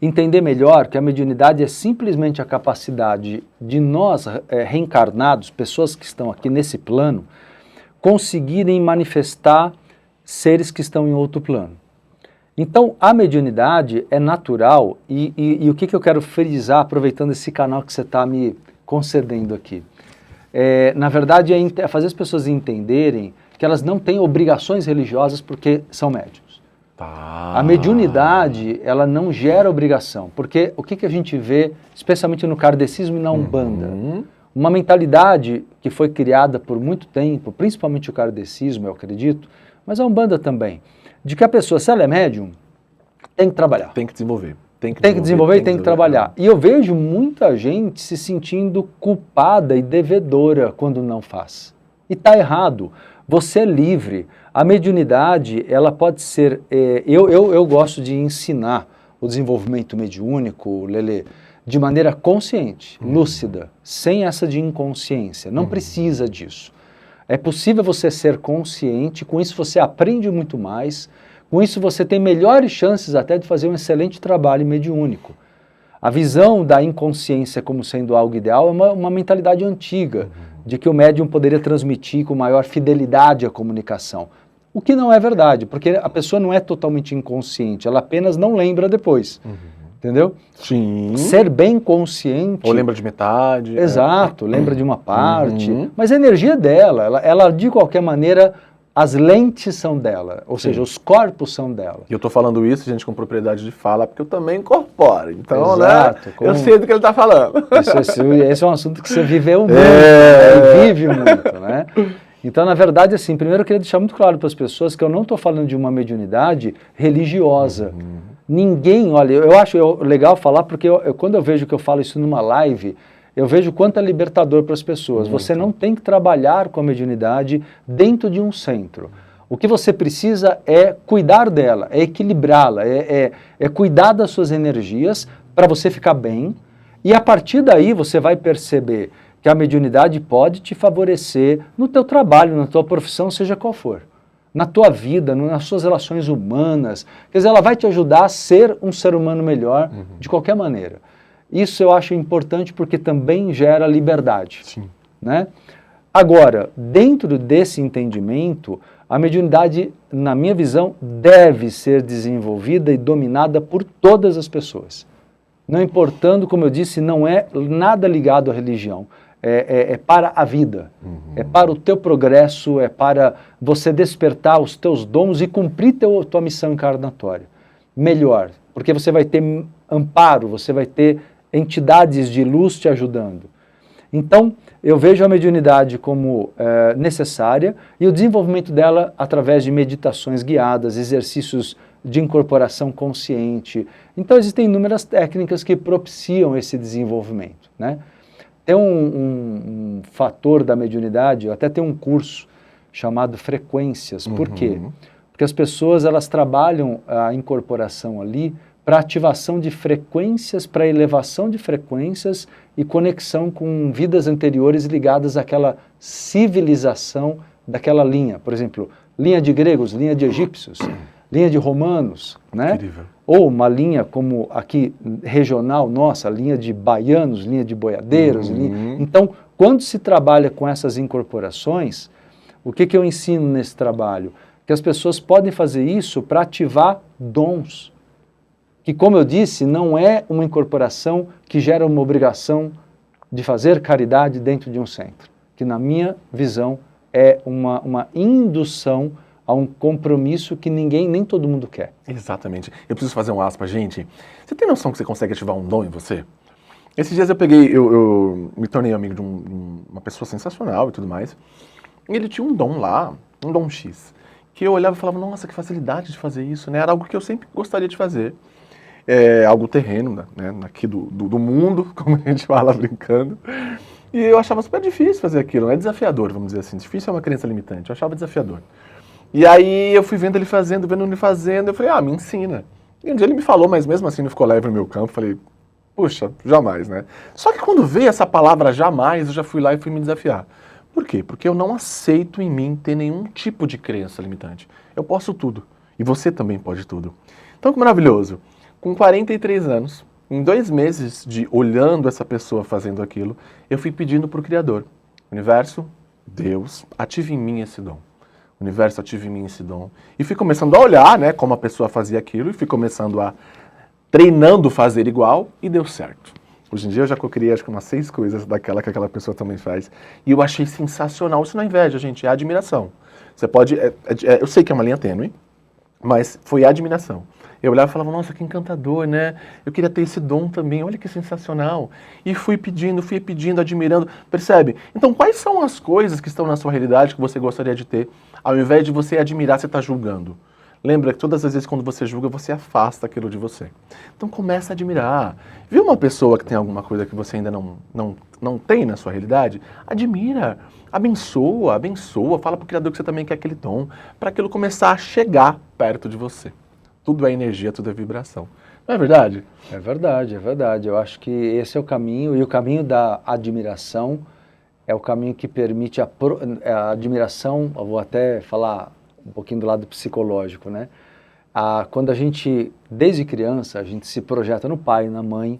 entender melhor que a mediunidade é simplesmente a capacidade de nós, reencarnados, pessoas que estão aqui nesse plano, conseguirem manifestar seres que estão em outro plano. Então, a mediunidade é natural e o que eu quero frisar, aproveitando esse canal que você está me concedendo aqui, na verdade, é fazer as pessoas entenderem que elas não têm obrigações religiosas porque são médiuns. Tá. A mediunidade, ela não gera obrigação, porque o que a gente vê, especialmente no kardecismo e na Umbanda, uma mentalidade que foi criada por muito tempo, principalmente o kardecismo, eu acredito, mas a Umbanda também, de que a pessoa, se ela é médium, tem que trabalhar. Tem que desenvolver. Tem que desenvolver e tem que trabalhar. E eu vejo muita gente se sentindo culpada e devedora quando não faz. E está errado. Você é livre. A mediunidade, ela pode ser... Eu gosto de ensinar o desenvolvimento mediúnico, Lelê, de maneira consciente, lúcida, sem essa de inconsciência. Não precisa disso. É possível você ser consciente, com isso você aprende muito mais, com isso você tem melhores chances até de fazer um excelente trabalho mediúnico. A visão da inconsciência como sendo algo ideal é uma mentalidade antiga, de que o médium poderia transmitir com maior fidelidade a comunicação. O que não é verdade, porque a pessoa não é totalmente inconsciente, ela apenas não lembra depois. Entendeu? Sim. Ser bem consciente... Ou lembra de metade. Exato, lembra de uma parte, mas a energia é dela, ela de qualquer maneira, as lentes são dela, ou seja, os corpos são dela. E eu tô falando isso, gente, com propriedade de fala, porque eu também incorporo. Então, exato, né? Eu sei do que ele tá falando. Esse é um assunto que você viveu muito, né? E vive muito, né? Então, na verdade, assim, primeiro eu queria deixar muito claro para as pessoas que eu não estou falando de uma mediunidade religiosa. Ninguém, olha, eu acho legal falar porque quando eu vejo que eu falo isso numa live, eu vejo quanto é libertador para as pessoas. Você não tem que trabalhar com a mediunidade dentro de um centro. O que você precisa é cuidar dela, é equilibrá-la, é cuidar das suas energias para você ficar bem. E a partir daí você vai perceber que a mediunidade pode te favorecer no teu trabalho, na tua profissão, seja qual for. Na tua vida, nas suas relações humanas. Quer dizer, ela vai te ajudar a ser um ser humano melhor de qualquer maneira. Isso eu acho importante porque também gera liberdade. Sim. Né? Agora, dentro desse entendimento, a mediunidade, na minha visão, deve ser desenvolvida e dominada por todas as pessoas. Não importando, como eu disse, não é nada ligado à religião. É para a vida, é para o teu progresso, é para você despertar os teus dons e cumprir tua missão encarnatória. Melhor, porque você vai ter amparo, você vai ter entidades de luz te ajudando. Então, eu vejo a mediunidade como necessária e o desenvolvimento dela através de meditações guiadas, exercícios de incorporação consciente. Então, existem inúmeras técnicas que propiciam esse desenvolvimento, né? Tem um fator da mediunidade, eu até tenho um curso chamado Frequências. Por quê? Porque as pessoas elas trabalham a incorporação ali para ativação de frequências, para elevação de frequências e conexão com vidas anteriores ligadas àquela civilização daquela linha. Por exemplo, linha de gregos, linha de egípcios, linha de romanos, né? Incrível. Ou uma linha como aqui regional nossa, linha de baianos, linha de boiadeiros. Então, quando se trabalha com essas incorporações, o que eu ensino nesse trabalho? Que as pessoas podem fazer isso para ativar dons. Que, como eu disse, não é uma incorporação que gera uma obrigação de fazer caridade dentro de um centro. Que, na minha visão, é uma indução a um compromisso que nem todo mundo quer. Exatamente. Eu preciso fazer um aspa, gente. Você tem noção que você consegue ativar um dom em você? Esses dias eu me tornei amigo de uma pessoa sensacional e tudo mais. E ele tinha um dom lá, um dom X, que eu olhava e falava, nossa, que facilidade de fazer isso, né? Era algo que eu sempre gostaria de fazer. É algo terreno, né? Aqui do mundo, como a gente fala brincando. E eu achava super difícil fazer aquilo, é desafiador, vamos dizer assim. Difícil é uma crença limitante, eu achava desafiador. E aí eu fui vendo ele fazendo, eu falei, me ensina. E um dia ele me falou, mas mesmo assim não ficou leve no meu campo, falei, puxa, jamais, né? Só que quando veio essa palavra jamais, eu já fui lá e fui me desafiar. Por quê? Porque eu não aceito em mim ter nenhum tipo de crença limitante. Eu posso tudo. E você também pode tudo. Então que maravilhoso. Com 43 anos, em 2 meses de olhando essa pessoa fazendo aquilo, eu fui pedindo para o Criador, universo, Deus, ative em mim esse dom. O universo ative em mim esse dom. E fui começando a olhar, né, como a pessoa fazia aquilo, e fui começando a treinando fazer igual, e deu certo. Hoje em dia eu já cocriei acho que umas 6 coisas daquela que aquela pessoa também faz. E eu achei sensacional. Isso não é inveja, gente, é admiração. Você pode... eu sei que é uma linha tênue, mas foi admiração. Eu olhava e falava, nossa, que encantador, né? Eu queria ter esse dom também, olha que sensacional. E fui pedindo, admirando, percebe? Então, quais são as coisas que estão na sua realidade que você gostaria de ter, ao invés de você admirar, você está julgando? Lembra que todas as vezes quando você julga, você afasta aquilo de você. Então, começa a admirar. Viu uma pessoa que tem alguma coisa que você ainda não tem na sua realidade? Admira, abençoa, fala para o Criador que você também quer aquele dom, para aquilo começar a chegar perto de você. Tudo é energia, tudo é vibração. Não é verdade? É verdade, é verdade. Eu acho que esse é o caminho, e o caminho da admiração é o caminho que permite a admiração, eu vou até falar um pouquinho do lado psicológico, né? Quando a gente, desde criança, a gente se projeta no pai, na mãe,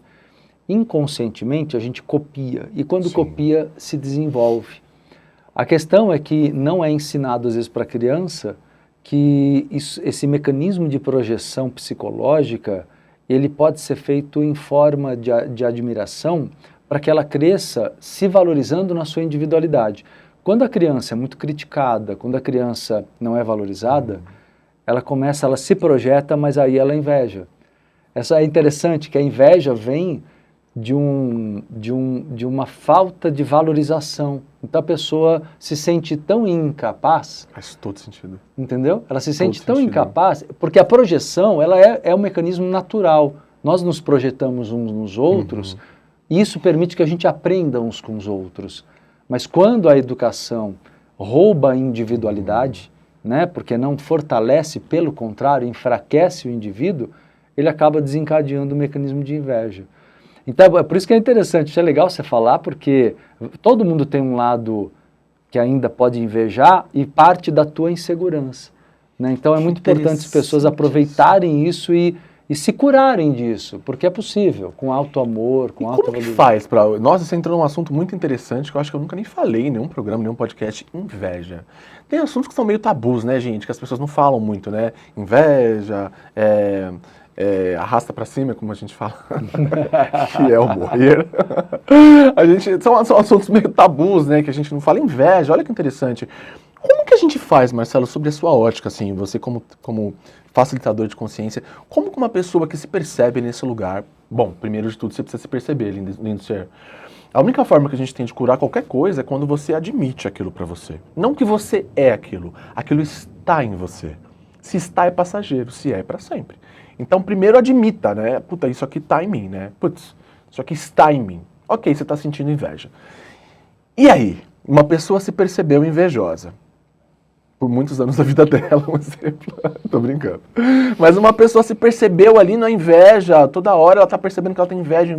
inconscientemente a gente copia, e quando copia, se desenvolve. A questão é que não é ensinado às vezes para a criança que esse mecanismo de projeção psicológica, ele pode ser feito em forma de admiração para que ela cresça se valorizando na sua individualidade. Quando a criança é muito criticada, quando a criança não é valorizada, ela se projeta, mas aí ela inveja. Essa é interessante, que a inveja vem de uma falta de valorização. Então a pessoa se sente tão incapaz. Faz todo sentido. Entendeu? Ela se sente tão incapaz, porque a projeção ela é um mecanismo natural. Nós nos projetamos uns nos outros, e isso permite que a gente aprenda uns com os outros. Mas quando a educação rouba a individualidade, né, porque não fortalece, pelo contrário, enfraquece o indivíduo, ele acaba desencadeando o mecanismo de inveja. Então, é por isso que é interessante, é legal você falar, porque todo mundo tem um lado que ainda pode invejar e parte da tua insegurança, né? Então é muito importante as pessoas aproveitarem isso e se curarem disso, porque é possível, com alto amor, com alta valorização. Como que faz para... Nossa, você entrou num assunto muito interessante que eu acho que eu nunca nem falei em nenhum programa, nenhum podcast, inveja. Tem assuntos que são meio tabus, né, gente, que as pessoas não falam muito, né? Inveja, arrasta pra cima, como a gente fala, que é o morrer. São assuntos meio tabus, né, que a gente não fala. Inveja, olha que interessante. Como que a gente faz, Marcelo, sobre a sua ótica, assim, você como facilitador de consciência, como que uma pessoa que se percebe nesse lugar, bom, primeiro de tudo você precisa se perceber, lindo ser. A única forma que a gente tem de curar qualquer coisa é quando você admite aquilo pra você. Não que você é aquilo está em você. Se está é passageiro, se é para sempre. Então, primeiro admita, né? Puta, isso aqui tá em mim, né? Putz, isso aqui está em mim. Ok, você tá sentindo inveja. E aí? Uma pessoa se percebeu invejosa. Por muitos anos da vida dela, um exemplo. Tô brincando. Mas uma pessoa se percebeu ali na inveja. Toda hora ela tá percebendo que ela tem inveja.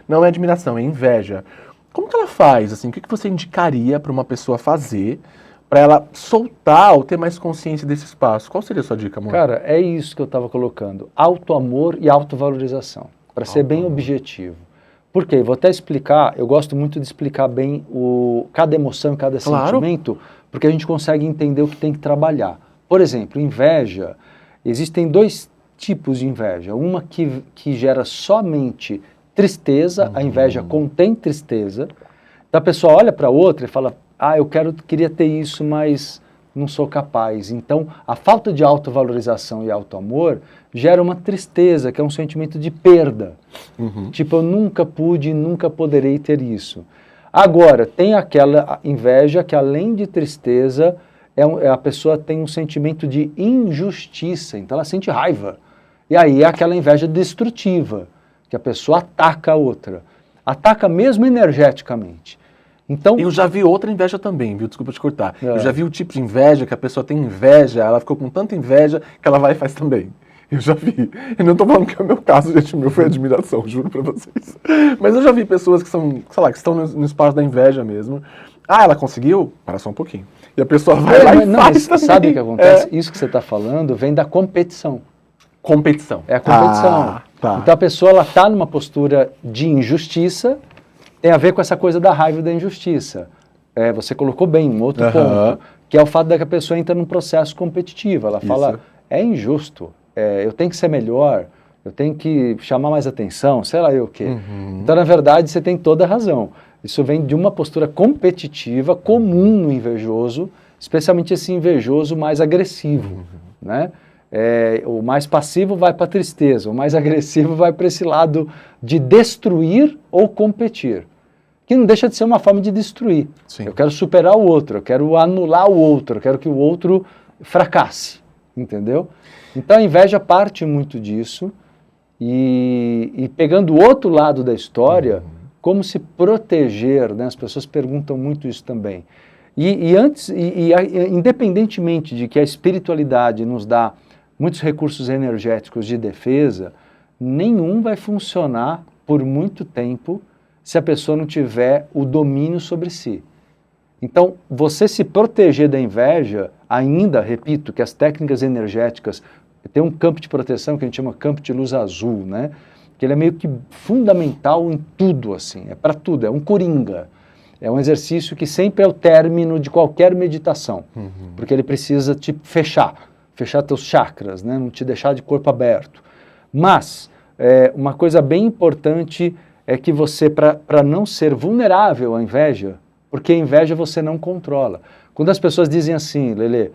Não é admiração, é inveja. Como que ela faz, assim? O que você indicaria para uma pessoa fazer para ela soltar ou ter mais consciência desse espaço? Qual seria a sua dica, amor? Cara, é isso que eu estava colocando. Auto-amor e autovalorização, para ser bem objetivo. Por quê? Vou até explicar, eu gosto muito de explicar bem cada emoção, cada sentimento, porque a gente consegue entender o que tem que trabalhar. Por exemplo, inveja, existem 2 tipos de inveja. Uma que gera somente tristeza, a inveja contém tristeza, então a pessoa olha para outra e fala, eu queria ter isso, mas não sou capaz. Então, a falta de autovalorização e autoamor gera uma tristeza, que é um sentimento de perda. Tipo, eu nunca pude, nunca poderei ter isso. Agora, tem aquela inveja que, além de tristeza, a pessoa tem um sentimento de injustiça, então ela sente raiva. E aí é aquela inveja destrutiva, que a pessoa ataca a outra. Ataca mesmo energeticamente. Então, eu já vi outra inveja também, viu? Desculpa te cortar. Eu já vi o tipo de inveja que a pessoa tem inveja, ela ficou com tanta inveja que ela vai e faz também. Eu já vi. Eu não tô falando que é o meu caso, gente, o meu foi admiração, juro pra vocês. Mas eu já vi pessoas que são, sei lá, que estão no espaço da inveja mesmo. Ela conseguiu? Para só um pouquinho. E a pessoa vai lá e faz também. Sabe o que acontece? Isso que você está falando vem da competição. Competição. É a competição. Tá. Então a pessoa ela está numa postura de injustiça, tem a ver com essa coisa da raiva e da injustiça. você colocou bem um outro ponto, que é o fato de que a pessoa entra num processo competitivo. Ela fala, é injusto, eu tenho que ser melhor, eu tenho que chamar mais atenção, sei lá eu o quê. Então, na verdade, você tem toda a razão. Isso vem de uma postura competitiva comum no invejoso, especialmente esse invejoso mais agressivo, né? O mais passivo vai para a tristeza, o mais agressivo vai para esse lado de destruir ou competir, que não deixa de ser uma forma de destruir. Sim. Eu quero superar o outro, eu quero anular o outro, eu quero que o outro fracasse, entendeu? Então a inveja parte muito disso, e pegando o outro lado da história, como se proteger, né? As pessoas perguntam muito isso também. Independentemente de que a espiritualidade nos dá muitos recursos energéticos de defesa, nenhum vai funcionar por muito tempo se a pessoa não tiver o domínio sobre si. Então, você se proteger da inveja, ainda, repito, que as técnicas energéticas, tem um campo de proteção que a gente chama campo de luz azul, né? Que ele é meio que fundamental em tudo, assim, é para tudo, é um coringa. É um exercício que sempre é o término de qualquer meditação, porque ele precisa te fechar teus chakras, né? Não te deixar de corpo aberto. Mas, uma coisa bem importante é que você, para não ser vulnerável à inveja, porque a inveja você não controla. Quando as pessoas dizem assim, Lelê,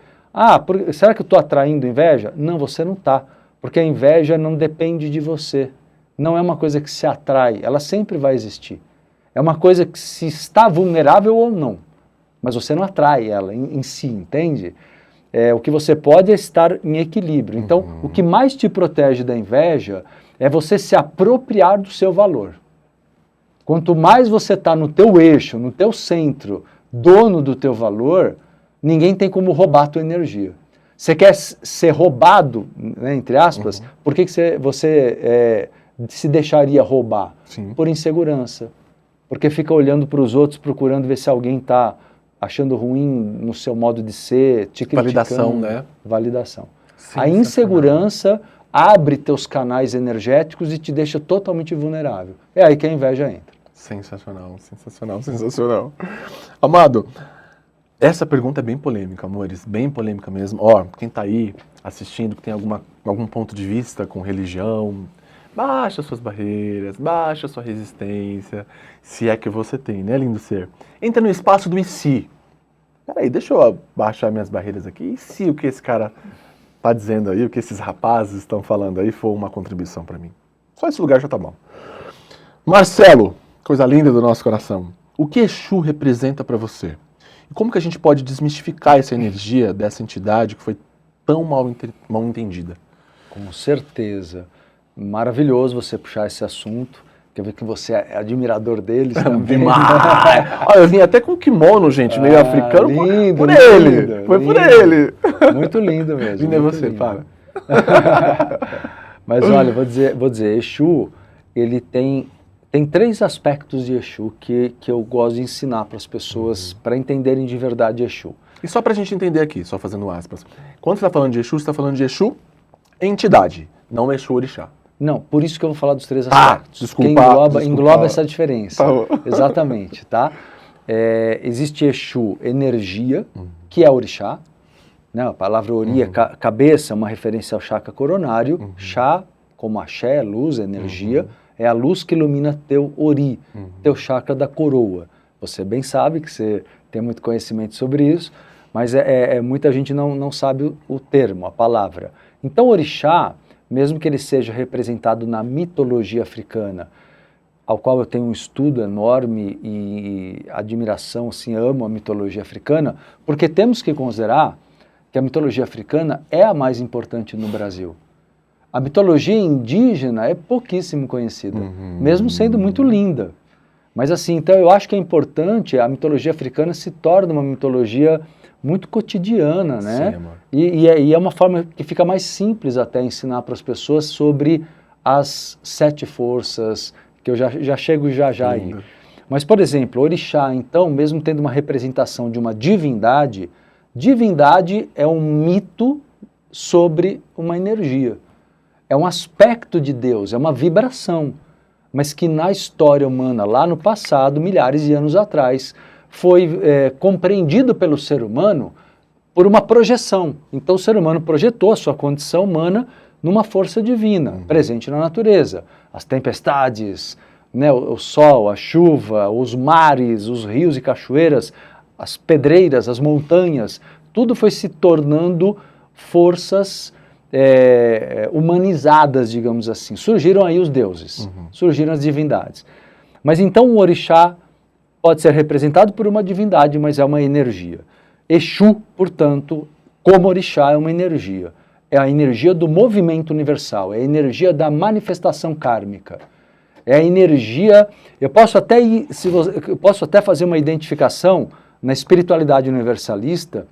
será que eu estou atraindo inveja? Não, você não está, porque a inveja não depende de você. Não é uma coisa que se atrai, ela sempre vai existir. É uma coisa que se está vulnerável ou não, mas você não atrai ela em si, entende? O que você pode é estar em equilíbrio. Então, o que mais te protege da inveja é você se apropriar do seu valor. Quanto mais você está no teu eixo, no teu centro, dono do teu valor, ninguém tem como roubar a tua energia. Você quer ser roubado, né, entre aspas, por que você se deixaria roubar? Sim. Por insegurança. Porque fica olhando para os outros, procurando ver se alguém está achando ruim no seu modo de ser, te criticando. Validação, né? Validação. A insegurança abre teus canais energéticos e te deixa totalmente vulnerável. É aí que a inveja entra. Sensacional, sensacional, sensacional. Amado, essa pergunta é bem polêmica, amores, bem polêmica mesmo. Quem tá aí assistindo, que tem algum ponto de vista com religião, baixa suas barreiras, baixa sua resistência, se é que você tem, né, lindo ser? Entra no espaço do e se. Peraí, deixa eu baixar minhas barreiras aqui. E se o que esse cara tá dizendo aí, o que esses rapazes estão falando aí for uma contribuição para mim? Só esse lugar já tá bom. Marcelo, coisa linda do nosso coração. O que Exu representa para você? E como que a gente pode desmistificar essa energia dessa entidade que foi tão mal entendida? Com certeza. Maravilhoso você puxar esse assunto. Quer ver que você é admirador deles também. Demais! Olha, eu vim até com kimono, gente, meio africano, lindo, por ele. lindo, Foi por lindo. ele. Muito lindo mesmo. Lindo é muito você, lindo. para. Mas olha, vou dizer, Exu, ele tem 3 aspectos de Exu que eu gosto de ensinar para as pessoas, para entenderem de verdade Exu. E só pra gente entender aqui, só fazendo aspas, quando você está falando de Exu, você está falando de Exu entidade, não Exu orixá. Não, por isso que eu vou falar dos 3 aspectos. Desculpa, que engloba essa diferença. Tá bom. Exatamente, tá? Existe Exu energia, que é orixá. Né? A palavra ori é cabeça, uma referência ao chakra coronário. Chá, como axé, luz, energia, é a luz que ilumina teu ori, teu chakra da coroa. Você bem sabe que você tem muito conhecimento sobre isso, mas muita gente não sabe o termo, a palavra. Então, orixá, mesmo que ele seja representado na mitologia africana, ao qual eu tenho um estudo enorme e admiração, assim, amo a mitologia africana, porque temos que considerar que a mitologia africana é a mais importante no Brasil. A mitologia indígena é pouquíssimo conhecida, mesmo sendo muito linda. Mas assim, então eu acho que é importante, a mitologia africana se torna uma mitologia muito cotidiana, né? Sim, amor. E é uma forma que fica mais simples até ensinar para as pessoas sobre as 7 forças, que eu já chego já aí. Mas, por exemplo, orixá, então, mesmo tendo uma representação de uma divindade, divindade é um mito sobre uma energia. É um aspecto de Deus, é uma vibração, mas que na história humana, lá no passado, milhares de anos atrás, foi compreendido pelo ser humano por uma projeção. Então o ser humano projetou a sua condição humana numa força divina, presente na natureza. As tempestades, né, o sol, a chuva, os mares, os rios e cachoeiras, as pedreiras, as montanhas, tudo foi se tornando forças humanizadas, digamos assim. Surgiram aí os deuses, surgiram as divindades. Mas então o orixá pode ser representado por uma divindade, mas é uma energia. Exu, portanto, como orixá, é uma energia. É a energia do movimento universal, é a energia da manifestação kármica. É a energia... Eu posso até fazer uma identificação na espiritualidade universalista.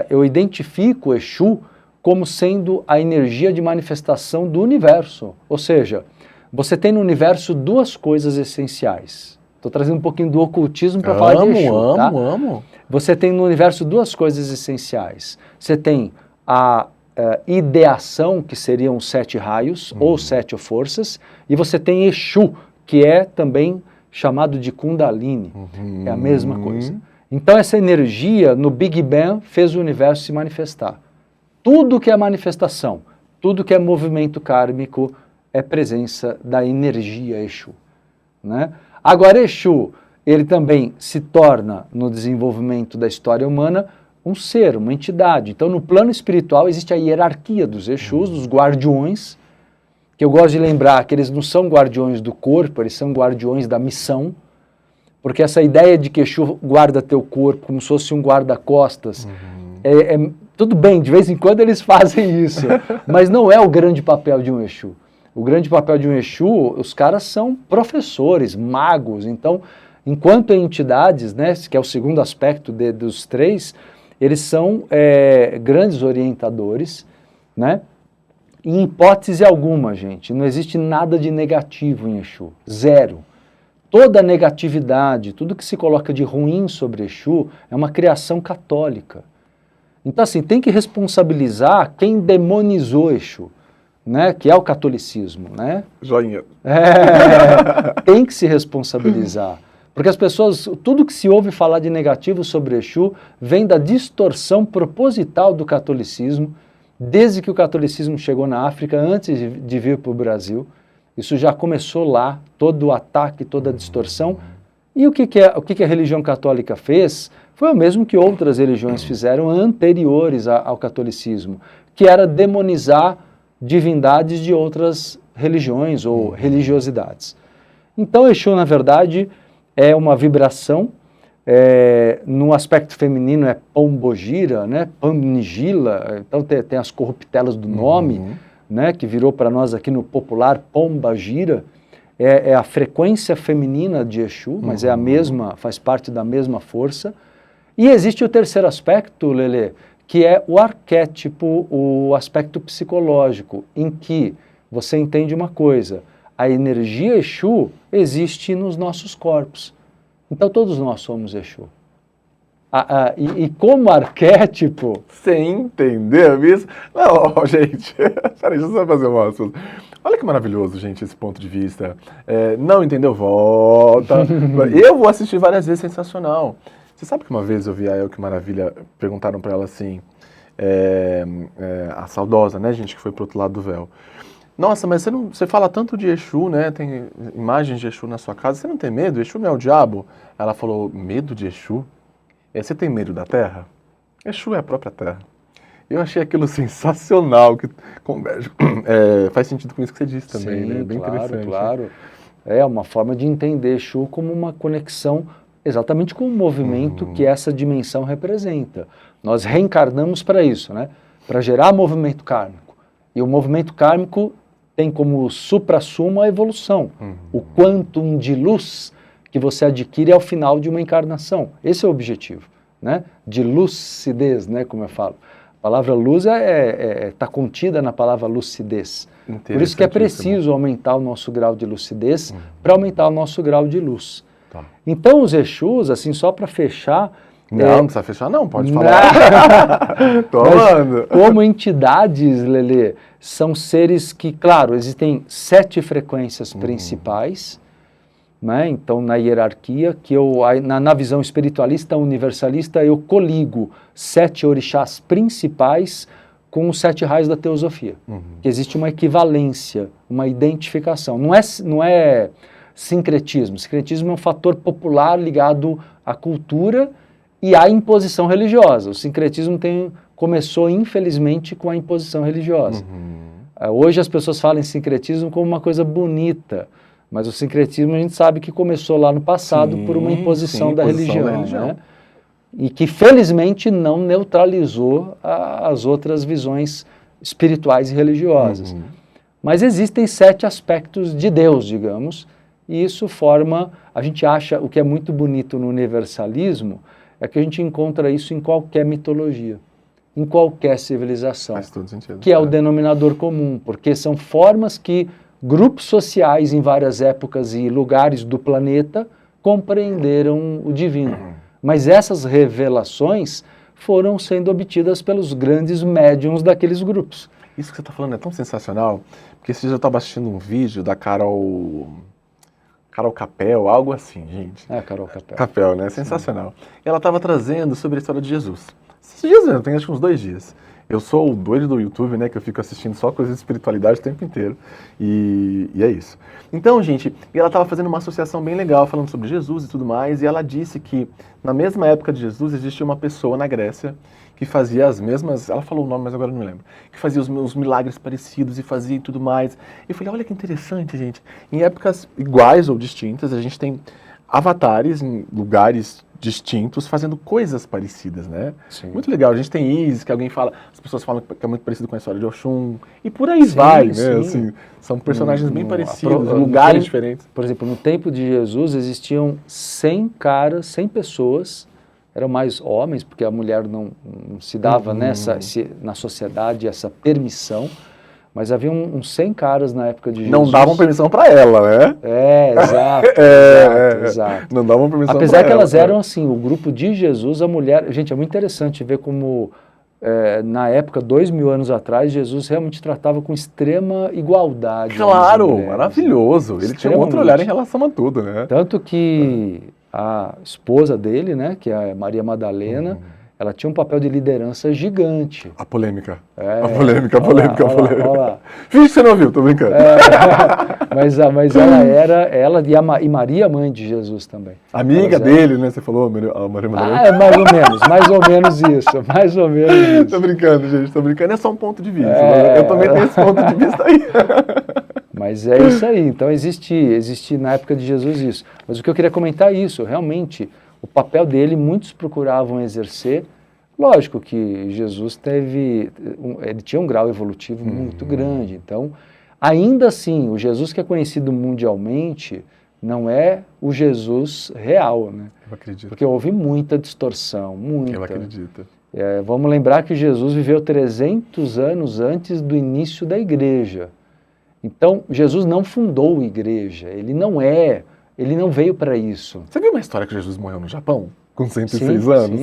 Eu identifico o Exu como sendo a energia de manifestação do universo. Ou seja, você tem no universo duas coisas essenciais. Estou trazendo um pouquinho do ocultismo para falar de Exu, tá? Amo. Você tem no universo duas coisas essenciais. Você tem a ideação, que seriam os 7 raios, ou 7 forças, e você tem Exu, que é também chamado de Kundalini. É a mesma coisa. Então essa energia, no Big Bang, fez o universo se manifestar. Tudo que é manifestação, tudo que é movimento kármico, é presença da energia Exu, né? Agora, Exu, ele também se torna, no desenvolvimento da história humana, um ser, uma entidade. Então, no plano espiritual, existe a hierarquia dos Exus, dos guardiões, que eu gosto de lembrar que eles não são guardiões do corpo, eles são guardiões da missão, porque essa ideia de que Exu guarda teu corpo como se fosse um guarda-costas, tudo bem, de vez em quando eles fazem isso, mas não é o grande papel de um Exu. O grande papel de um Exu, os caras são professores, magos. Então, enquanto entidades, né, que é o segundo aspecto dos 3, eles são grandes orientadores, né? Em hipótese alguma, gente, não existe nada de negativo em Exu, zero. Toda negatividade, tudo que se coloca de ruim sobre Exu é uma criação católica. Então, assim, tem que responsabilizar quem demonizou Exu, né, que é o catolicismo, né? Joinha. Tem que se responsabilizar. Porque as pessoas, tudo que se ouve falar de negativo sobre Exu vem da distorção proposital do catolicismo, desde que o catolicismo chegou na África, antes de vir para o Brasil. Isso já começou lá, todo o ataque, toda a distorção. E o que a religião católica fez foi o mesmo que outras religiões fizeram anteriores ao catolicismo, que era demonizar divindades de outras religiões ou religiosidades. Então, Exu, na verdade, é uma vibração, no aspecto feminino é Pombogira, né? Pomnigila, então tem as corruptelas do nome, né? Que virou para nós aqui no popular Pombagira, é a frequência feminina de Exu, mas é a mesma, faz parte da mesma força. E existe o terceiro aspecto, Lelê, que é o arquétipo, o aspecto psicológico, em que você entende uma coisa, a energia Exu existe nos nossos corpos. Então todos nós somos Exu. E como arquétipo... Você entendeu isso? Não, gente, peraí, deixa eu só fazer uma assunto. Olha que maravilhoso, gente, esse ponto de vista. Não entendeu? Volta. Eu vou assistir várias vezes, sensacional. Você sabe que uma vez eu vi a El Que Maravilha, perguntaram pra ela assim, a saudosa, né, gente, que foi pro outro lado do véu. Nossa, mas você fala tanto de Exu, né, tem imagens de Exu na sua casa, você não tem medo? Exu não é o diabo? Ela falou, medo de Exu? Você tem medo da terra? Exu é a própria terra. Eu achei aquilo sensacional, que faz sentido com isso que você disse também, Sim, né? Bem interessante. Claro. É uma forma de entender Exu como uma conexão exatamente com o movimento que essa dimensão representa. Nós reencarnamos para isso, né? Para gerar movimento kármico. E o movimento kármico tem como suprassumo a evolução. O quantum de luz que você adquire ao final de uma encarnação. Esse é o objetivo, né? De lucidez, né? Como eu falo. A palavra luz está contida na palavra lucidez. Por isso que é preciso aumentar o nosso grau de lucidez para aumentar o nosso grau de luz. Tá. Então os Exus, assim, só para fechar... Não precisa fechar não, pode falar. Tô amando. Como entidades, Lelê, são seres que, claro, existem 7 frequências principais, né? Então, na hierarquia, que na visão espiritualista universalista, eu coligo 7 orixás principais com os 7 raios da teosofia. Que existe uma equivalência, uma identificação. Não é sincretismo. Sincretismo é um fator popular ligado à cultura e à imposição religiosa. O sincretismo começou, infelizmente, com a imposição religiosa. Hoje as pessoas falam em sincretismo como uma coisa bonita, mas o sincretismo a gente sabe que começou lá no passado por uma imposição da religião. Né? E que felizmente não neutralizou as outras visões espirituais e religiosas. Mas existem 7 aspectos de Deus, digamos, e isso forma, a gente acha, o que é muito bonito no universalismo, é que a gente encontra isso em qualquer mitologia, em qualquer civilização. Faz todo sentido. Que é o denominador comum, porque são formas que grupos sociais em várias épocas e lugares do planeta compreenderam o divino. Mas essas revelações foram sendo obtidas pelos grandes médiuns daqueles grupos. Isso que você está falando é tão sensacional, porque esse dia eu estava assistindo um vídeo da Carol Capel, algo assim, gente. Carol Capel. Capel, né? Sensacional. E ela estava trazendo sobre a história de Jesus. Esses dias mesmo, tem acho que uns 2 dias. Eu sou o doido do YouTube, né, que eu fico assistindo só coisas de espiritualidade o tempo inteiro, e é isso. Então, gente, ela estava fazendo uma associação bem legal, falando sobre Jesus e tudo mais, e ela disse que na mesma época de Jesus existia uma pessoa na Grécia que fazia as mesmas, ela falou o nome, mas agora eu não me lembro, que fazia os milagres parecidos e fazia e tudo mais. E eu falei, olha que interessante, gente, em épocas iguais ou distintas, a gente tem avatares em lugares distintos fazendo coisas parecidas, né? Sim. Muito legal. A gente tem Isis, que alguém fala, as pessoas falam que é muito parecido com a história de Oxum, e por aí vai, né? Assim, são personagens bem parecidos, lugares diferentes. Por exemplo, no tempo de Jesus existiam 100 caras, 100 pessoas, eram mais homens, porque a mulher não se dava na sociedade essa permissão, mas havia uns 100 caras na época de Jesus. Não davam permissão para ela, né? Exato. Não davam permissão para ela. Apesar que elas eram assim, o grupo de Jesus, a mulher... Gente, é muito interessante ver como, na época, 2000 anos atrás, Jesus realmente tratava com extrema igualdade. Claro, maravilhoso. Ele tinha um outro olhar em relação a tudo, né? Tanto que a esposa dele, né, que é Maria Madalena, ela tinha um papel de liderança gigante. A polêmica. A polêmica. Olha lá. Finge que você não ouviu, tô brincando. Mas ela era, e Maria, mãe de Jesus também. Amiga dele, né? Você falou, a Maria Madalena. Mais ou menos isso. Tô brincando, gente, tô brincando. É só um ponto de vista. Eu também tenho esse ponto de vista aí. Mas é isso aí. Então existe na época de Jesus isso. Mas o que eu queria comentar é isso, realmente... O papel dele, muitos procuravam exercer. Lógico que Jesus ele tinha um grau evolutivo muito grande. Então, ainda assim, o Jesus que é conhecido mundialmente não é o Jesus real, né? Eu acredito. Porque houve muita distorção, muita. Eu acredito. Vamos lembrar que Jesus viveu 300 anos antes do início da igreja. Então, Jesus não fundou a igreja, ele não veio para isso. Você viu uma história que Jesus morreu no Japão? Com 106 anos?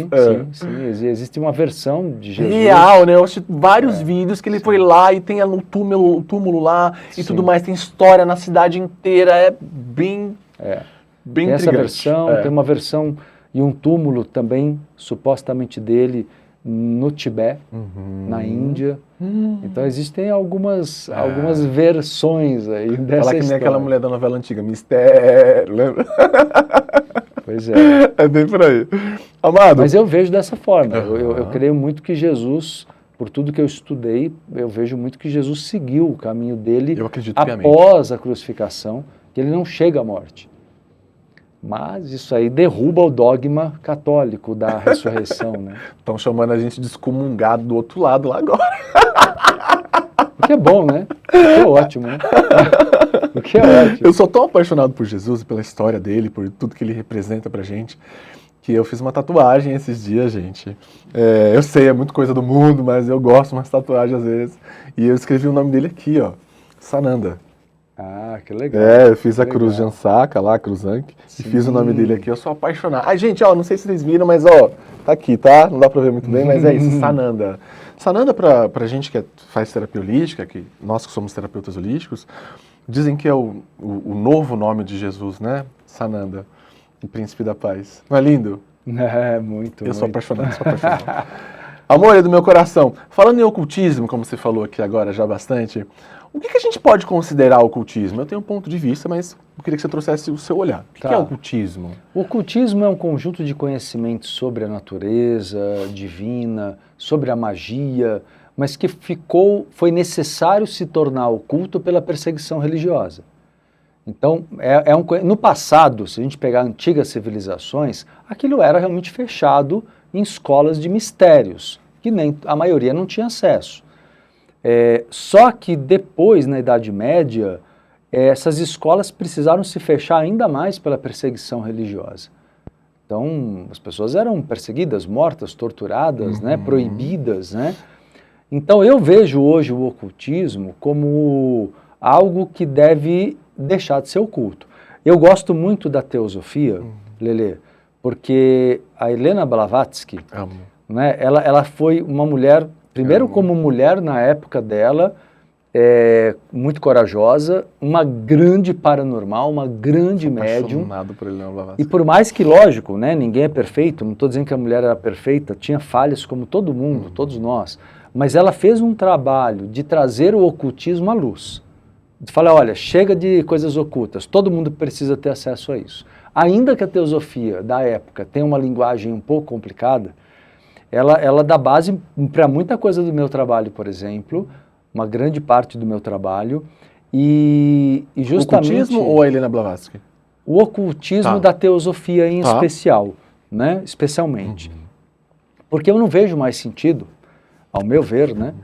Sim. Existe uma versão de Jesus. Real, né? Eu assisti vários vídeos que ele foi lá e tem o túmulo lá e tudo mais. Tem história na cidade inteira. É bem tem essa versão, tem uma versão e um túmulo também, supostamente dele, no Tibete, na Índia. Então existem algumas versões aí dessa história. Fala que nem aquela mulher da novela antiga, Mistério, lembra? Pois é. É bem por aí. Amado. Mas eu vejo dessa forma. Eu creio muito que Jesus, por tudo que eu estudei, eu vejo muito que Jesus seguiu o caminho dele após a crucificação, que ele não chega à morte. Mas isso aí derruba o dogma católico da ressurreição, né? Estão chamando a gente de excomungado do outro lado lá agora. O que é bom, né? O que é ótimo, né? O que é ótimo. Eu sou tão apaixonado por Jesus, pela história dele, por tudo que ele representa pra gente, que eu fiz uma tatuagem esses dias, gente. Eu sei, é muito coisa do mundo, mas eu gosto umas tatuagens às vezes. E eu escrevi o nome dele aqui, ó, Sananda. Ah, que legal. Eu fiz a cruz de Ansaka lá, a cruz Anki, e fiz o nome dele aqui. Eu sou apaixonado. Ai, gente, ó, não sei se vocês viram, mas ó, tá aqui, tá? Não dá pra ver muito bem, mas é isso, Sananda. Sananda, pra gente que faz terapia holística, nós que somos terapeutas holísticos, dizem que é o novo nome de Jesus, né? Sananda, o Príncipe da Paz. Não é lindo? É, muito. Eu sou apaixonado, sou apaixonado. Amor é do meu coração. Falando em ocultismo, como você falou aqui agora já bastante, o que a gente pode considerar ocultismo? Eu tenho um ponto de vista, mas eu queria que você trouxesse o seu olhar. O que é ocultismo? O ocultismo é um conjunto de conhecimentos sobre a natureza divina, sobre a magia, mas que foi necessário se tornar oculto pela perseguição religiosa. Então, no passado, se a gente pegar antigas civilizações, aquilo era realmente fechado em escolas de mistérios, que nem a maioria não tinha acesso. Só que depois, na Idade Média, essas escolas precisaram se fechar ainda mais pela perseguição religiosa. Então, as pessoas eram perseguidas, mortas, torturadas, né, proibidas, né? Então, eu vejo hoje o ocultismo como algo que deve deixar de ser oculto. Eu gosto muito da teosofia, Lelê, porque a Helena Blavatsky, né, ela foi uma mulher, primeiro como mulher na época dela, muito corajosa, uma grande paranormal, uma grande médium. Por Helena Blavatsky. E por mais que, lógico, né, ninguém é perfeito, não estou dizendo que a mulher era perfeita, tinha falhas como todo mundo, todos nós, mas ela fez um trabalho de trazer o ocultismo à luz. De falar, olha, chega de coisas ocultas, todo mundo precisa ter acesso a isso. Ainda que a teosofia da época tenha uma linguagem um pouco complicada, ela dá base para muita coisa do meu trabalho, por exemplo, uma grande parte do meu trabalho, e justamente... O ocultismo ou a Helena Blavatsky? O ocultismo da teosofia em especial, né? Especialmente. Porque eu não vejo mais sentido, ao meu ver, né,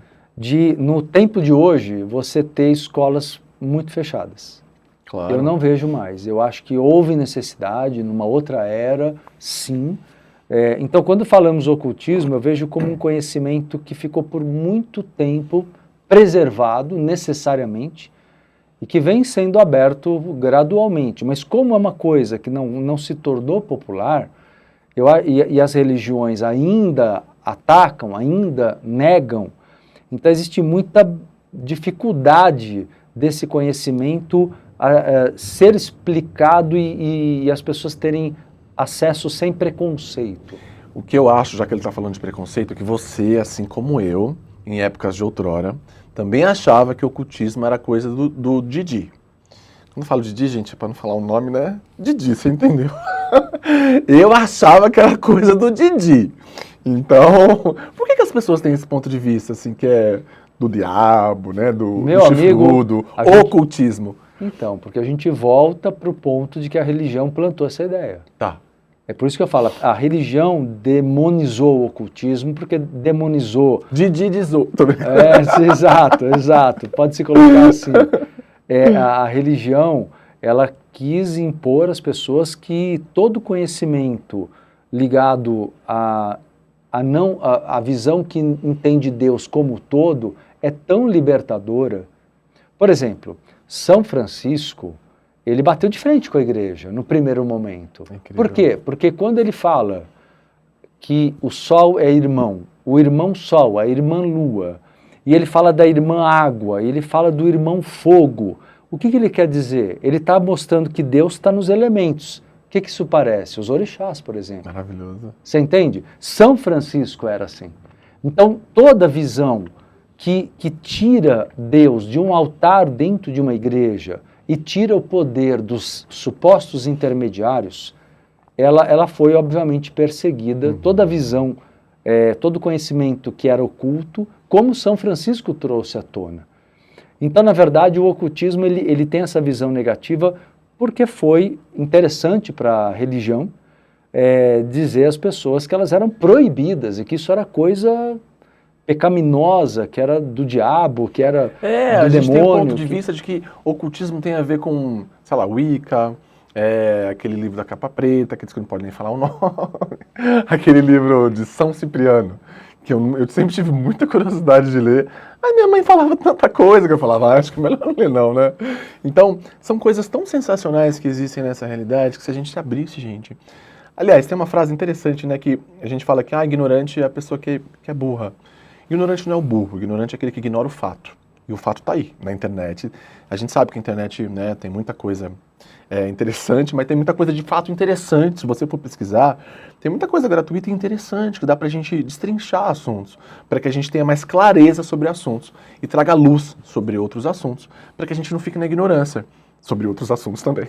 no tempo de hoje, você ter escolas muito fechadas. Claro. Eu não vejo mais. Eu acho que houve necessidade, numa outra era, sim. Então, quando falamos ocultismo, eu vejo como um conhecimento que ficou por muito tempo preservado, necessariamente, e que vem sendo aberto gradualmente. Mas como é uma coisa que não se tornou popular, e as religiões ainda atacam, ainda negam, então existe muita dificuldade desse conhecimento ser explicado e as pessoas terem acesso sem preconceito. O que eu acho, já que ele está falando de preconceito, é que você, assim como eu, em épocas de outrora, também achava que o ocultismo era coisa do Didi. Quando eu falo Didi, gente, para não falar o nome, né? Didi, você entendeu? Eu achava que era coisa do Didi. Então, por que as pessoas têm esse ponto de vista, assim, que é do diabo, né? Do chifrudo, ocultismo? Então, porque a gente volta para o ponto de que a religião plantou essa ideia. Tá. É por isso que eu falo, a religião demonizou o ocultismo, porque demonizou... Didizou. Exato, pode se colocar assim. A religião, ela quis impor às pessoas que todo conhecimento ligado à visão que entende Deus como todo é tão libertadora. Por exemplo, São Francisco, ele bateu de frente com a igreja no primeiro momento. Por quê? Porque quando ele fala que o sol é irmão, o irmão sol, a irmã lua, e ele fala da irmã água, ele fala do irmão fogo, o que ele quer dizer? Ele está mostrando que Deus está nos elementos. O que isso parece? Os orixás, por exemplo. Maravilhoso. Você entende? São Francisco era assim. Então, toda visão que tira Deus de um altar dentro de uma igreja e tira o poder dos supostos intermediários, ela foi, obviamente, perseguida. Toda visão, todo conhecimento que era oculto, como São Francisco trouxe à tona. Então, na verdade, o ocultismo ele tem essa visão negativa porque foi interessante para a religião dizer às pessoas que elas eram proibidas e que isso era coisa pecaminosa, que era do diabo, que era do demônio. A gente tem um ponto de vista de que ocultismo tem a ver com, sei lá, Wicca, aquele livro da capa preta, aqueles que não podem nem falar o nome, aquele livro de São Cipriano, que eu sempre tive muita curiosidade de ler, mas minha mãe falava tanta coisa que eu falava, acho que melhor não ler não, né? Então, são coisas tão sensacionais que existem nessa realidade que se a gente se abrisse, gente... Aliás, tem uma frase interessante, né, que a gente fala que ignorante é a pessoa que é burra. Ignorante não é o burro, ignorante é aquele que ignora o fato. E o fato está aí, na internet. A gente sabe que a internet, né, tem muita coisa interessante, mas tem muita coisa de fato interessante. Se você for pesquisar, tem muita coisa gratuita e interessante que dá para a gente destrinchar assuntos, para que a gente tenha mais clareza sobre assuntos e traga luz sobre outros assuntos, para que a gente não fique na ignorância sobre outros assuntos também.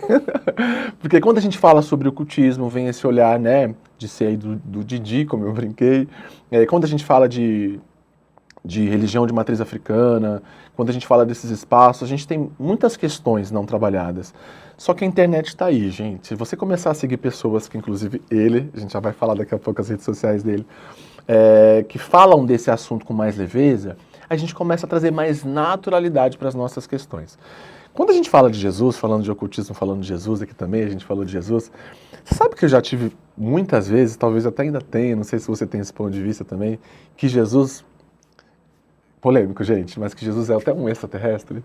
Porque quando a gente fala sobre o cultismo, vem esse olhar, né, de ser aí do Didi, como eu brinquei. Quando a gente fala de religião de matriz africana, quando a gente fala desses espaços, a gente tem muitas questões não trabalhadas. Só que a internet está aí, gente. Se você começar a seguir pessoas que, inclusive a gente já vai falar daqui a pouco as redes sociais dele, que falam desse assunto com mais leveza, a gente começa a trazer mais naturalidade para as nossas questões. Quando a gente fala de Jesus, falando de ocultismo, falando de Jesus, aqui também a gente falou de Jesus, você sabe que eu já tive muitas vezes, talvez até ainda tenha, não sei se você tem esse ponto de vista também, que Jesus... Polêmico, gente, mas que Jesus é até um extraterrestre.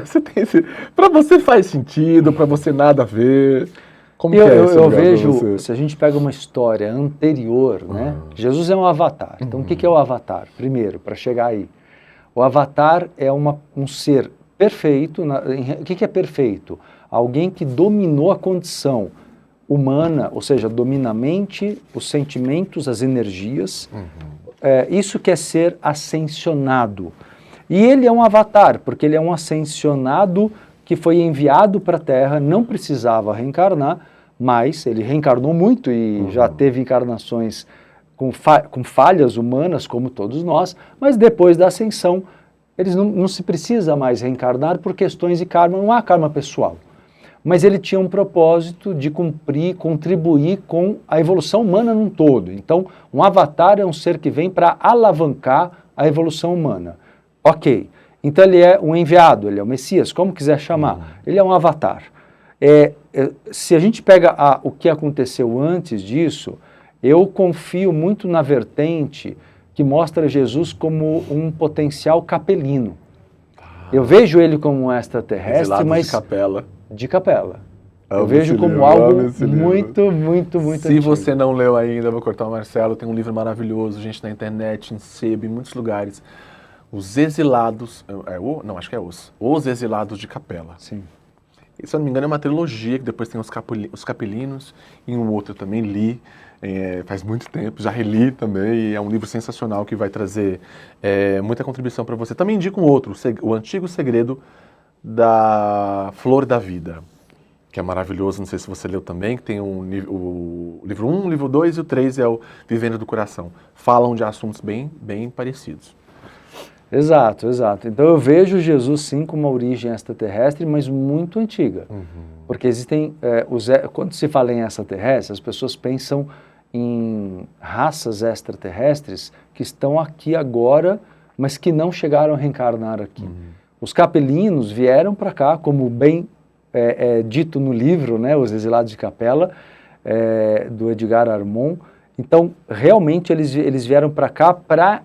Você tem esse... Para você faz sentido, para você nada a ver. Como eu vejo, se a gente pega uma história anterior, né? Jesus é um avatar. Então, o que é o avatar? Primeiro, para chegar aí. O avatar é um ser perfeito. O que é perfeito? Alguém que dominou a condição humana, ou seja, domina a mente, os sentimentos, as energias. Isso quer ser ascensionado. E ele é um avatar, porque ele é um ascensionado que foi enviado para a Terra, não precisava reencarnar, mas ele reencarnou muito e já teve encarnações com falhas humanas, como todos nós, mas depois da ascensão, eles não se precisa mais reencarnar por questões de karma, não há karma pessoal. Mas ele tinha um propósito de contribuir com a evolução humana num todo. Então, um avatar é um ser que vem para alavancar a evolução humana. Ok, então ele é um enviado, ele é o Messias, como quiser chamar, ele é um avatar. Se a gente pega o que aconteceu antes disso, eu confio muito na vertente que mostra Jesus como um potencial capelino. Eu vejo ele como um extraterrestre, mas... de capela. Eu vejo como algo muito, muito, muito antigo. Se você não leu ainda, vou cortar o Marcelo, tem um livro maravilhoso, gente, na internet, em sebo, em muitos lugares. Os Exilados, Os Exilados de Capela. Sim. E, se eu não me engano, é uma trilogia, que depois tem os Capelinos, e um outro eu também li, faz muito tempo, já reli também, e é um livro sensacional que vai trazer muita contribuição para você. Também indico um outro, O Antigo Segredo da Flor da Vida, que é maravilhoso, não sei se você leu também, que tem o livro 1, o livro 2 e o 3 é o Vivendo do Coração. Falam de assuntos bem, bem parecidos. Exato, exato. Então eu vejo Jesus sim com uma origem extraterrestre, mas muito antiga. Porque existem, quando se fala em extraterrestre, as pessoas pensam em raças extraterrestres que estão aqui agora, mas que não chegaram a reencarnar aqui. Os capelinos vieram para cá, como bem dito no livro, né, Os Exilados de Capela, do Edgar Armond. Então, realmente, eles vieram para cá para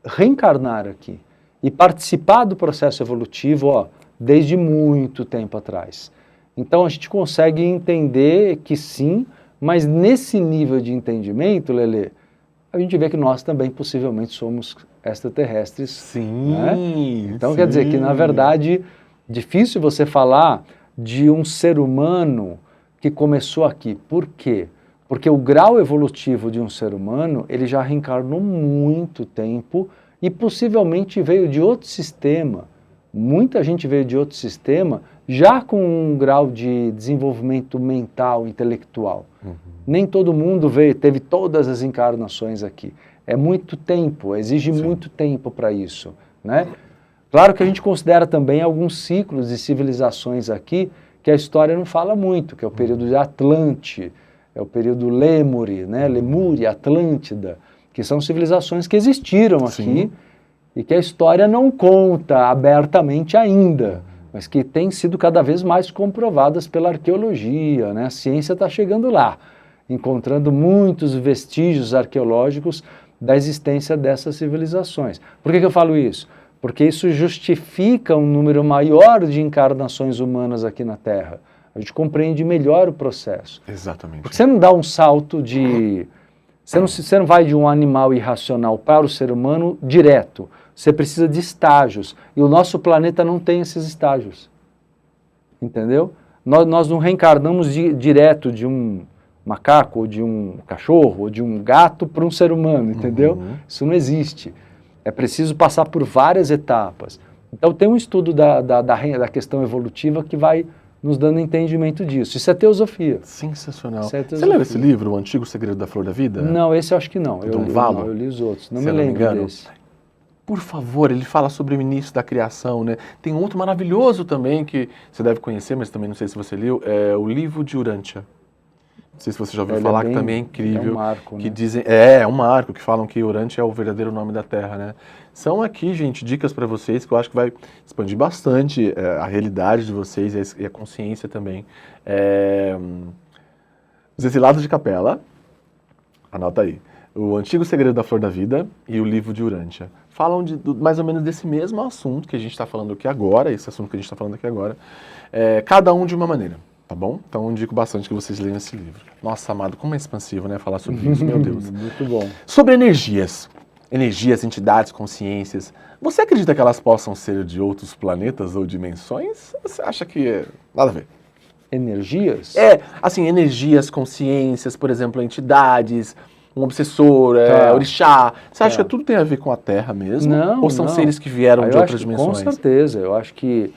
reencarnar aqui e participar do processo evolutivo desde muito tempo atrás. Então, a gente consegue entender que sim, mas nesse nível de entendimento, Lelê, a gente vê que nós também possivelmente somos extraterrestres. Sim. Né? Então, quer dizer que, na verdade, difícil você falar de um ser humano que começou aqui. Por quê? Porque o grau evolutivo de um ser humano, ele já reencarnou muito tempo e possivelmente veio de outro sistema. Muita gente veio de outro sistema já com um grau de desenvolvimento mental, intelectual. Nem todo mundo teve todas as encarnações aqui. É muito tempo, exige muito tempo para isso, né? Claro que a gente considera também alguns ciclos de civilizações aqui que a história não fala muito, que é o período de Atlante, é o período Lemuri, né? Lemúria, Atlântida, que são civilizações que existiram aqui e que a história não conta abertamente ainda, mas que têm sido cada vez mais comprovadas pela arqueologia, né? A ciência está chegando lá, encontrando muitos vestígios arqueológicos da existência dessas civilizações. Por que eu falo isso? Porque isso justifica um número maior de encarnações humanas aqui na Terra. A gente compreende melhor o processo. Exatamente. Porque você não dá um salto de... Você não vai de um animal irracional para o ser humano direto. você precisa de estágios. E o nosso planeta não tem esses estágios. Entendeu? Nós não reencarnamos direto de um macaco, ou de um cachorro, ou de um gato para um ser humano, entendeu? Isso não existe. É preciso passar por várias etapas. Então tem um estudo da questão evolutiva que vai nos dando entendimento disso. Isso é teosofia. Sensacional. Isso é Você leu esse livro, O Antigo Segredo da Flor da Vida? Não, esse eu acho que não. Eu li os outros. Não Se me eu não me lembro engano. desse. Por favor, ele fala sobre o início da criação, né? Tem outro maravilhoso também que você deve conhecer, mas também não sei se você leu, é o Livro de Urântia. Não sei se você já ouviu falar, que também é incrível. É um marco, que né? dizem, é um marco, que falam que Urântia é o verdadeiro nome da Terra, né? São aqui, gente, dicas para vocês que eu acho que vai expandir bastante a realidade de vocês e a consciência também. Os Exilados de Capela, anota aí. O Antigo Segredo da Flor da Vida e o Livro de Urântia. Falam mais ou menos desse mesmo assunto que a gente está falando aqui agora, esse assunto que a gente está falando aqui agora, cada um de uma maneira, tá bom? Então eu indico bastante que vocês leiam esse livro. Nossa, amado, como é expansivo, né, falar sobre isso, meu Deus. Muito bom. Sobre energias, entidades, consciências, você acredita que elas possam ser de outros planetas ou dimensões? Ou você acha que nada a ver? Energias? Assim, energias, consciências, por exemplo, entidades, um obsessor, Tá. orixá. Você acha Tá. que tudo tem a ver com a Terra mesmo? Não, ou são não. seres que vieram Eu de outras acho que, dimensões? com certeza. Eu acho que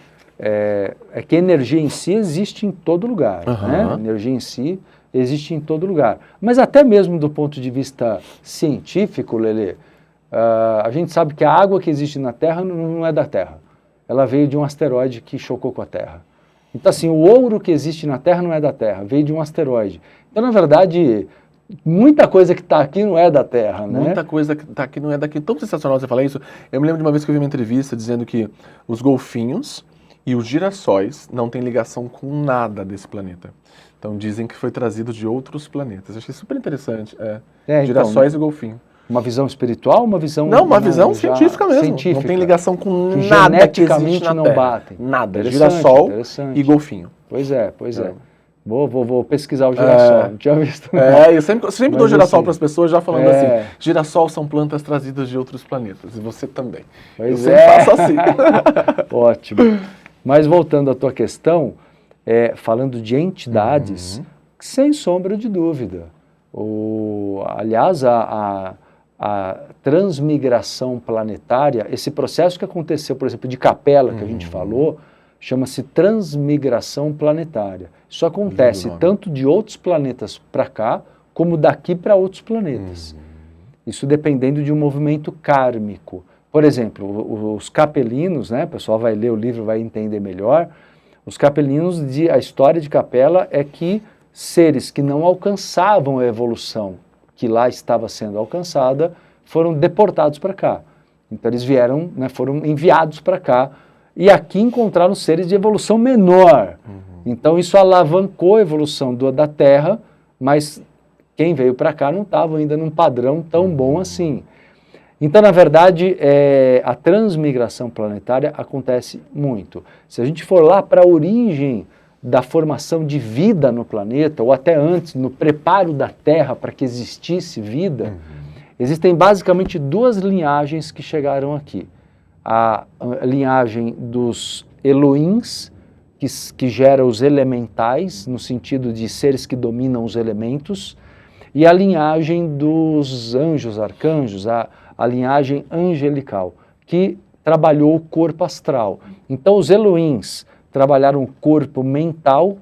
que a energia em si existe em todo lugar. Né? A energia em si existe em todo lugar. Mas até mesmo do ponto de vista científico, Lelê, a gente sabe que a água que existe na Terra não é da Terra. Ela veio de um asteroide que chocou com a Terra. Então, assim, o ouro que existe na Terra não é da Terra, veio de um asteroide. Então, na verdade, muita coisa que está aqui não é da Terra, né? Muita coisa que está aqui não é daqui. Tão sensacional você falar isso. Eu me lembro de uma vez que eu vi uma entrevista dizendo que os golfinhos e os girassóis não têm ligação com nada desse planeta. Então dizem que foi trazido de outros planetas. Eu achei super interessante. Girassóis e golfinho. Uma visão espiritual, uma visão... Não, uma visão científica mesmo. Científica. Não tem ligação com que nada que existe geneticamente na não Terra. batem. Nada. Girassol e golfinho. Pois é. Vou pesquisar o girassol. Não tinha visto. Eu sempre dou girassol para as pessoas já falando assim, girassol são plantas trazidas de outros planetas. E você também. Eu sempre faço assim. Ótimo. Mas voltando à tua questão, falando de entidades, sem sombra de dúvida. Aliás, a transmigração planetária, esse processo que aconteceu, por exemplo, de Capela, que a gente falou, chama-se transmigração planetária. Isso acontece tanto de outros planetas para cá, como daqui para outros planetas. Isso dependendo de um movimento kármico. Por exemplo, os capelinos, né, o pessoal vai ler o livro, vai entender melhor, os capelinos, a história de Capela é que seres que não alcançavam a evolução que lá estava sendo alcançada, foram deportados para cá. Então eles vieram, né, foram enviados para cá, e aqui encontraram seres de evolução menor. Então isso alavancou a evolução da Terra, mas quem veio para cá não estava ainda num padrão tão bom assim. Então, na verdade, a transmigração planetária acontece muito. Se a gente for lá para a origem da formação de vida no planeta, ou até antes, no preparo da Terra para que existisse vida, existem basicamente duas linhagens que chegaram aqui. A linhagem dos Elohims, que gera os elementais, no sentido de seres que dominam os elementos, e a linhagem dos anjos, arcanjos, a linhagem angelical, que trabalhou o corpo astral. Então, os Elohims trabalharam o corpo mental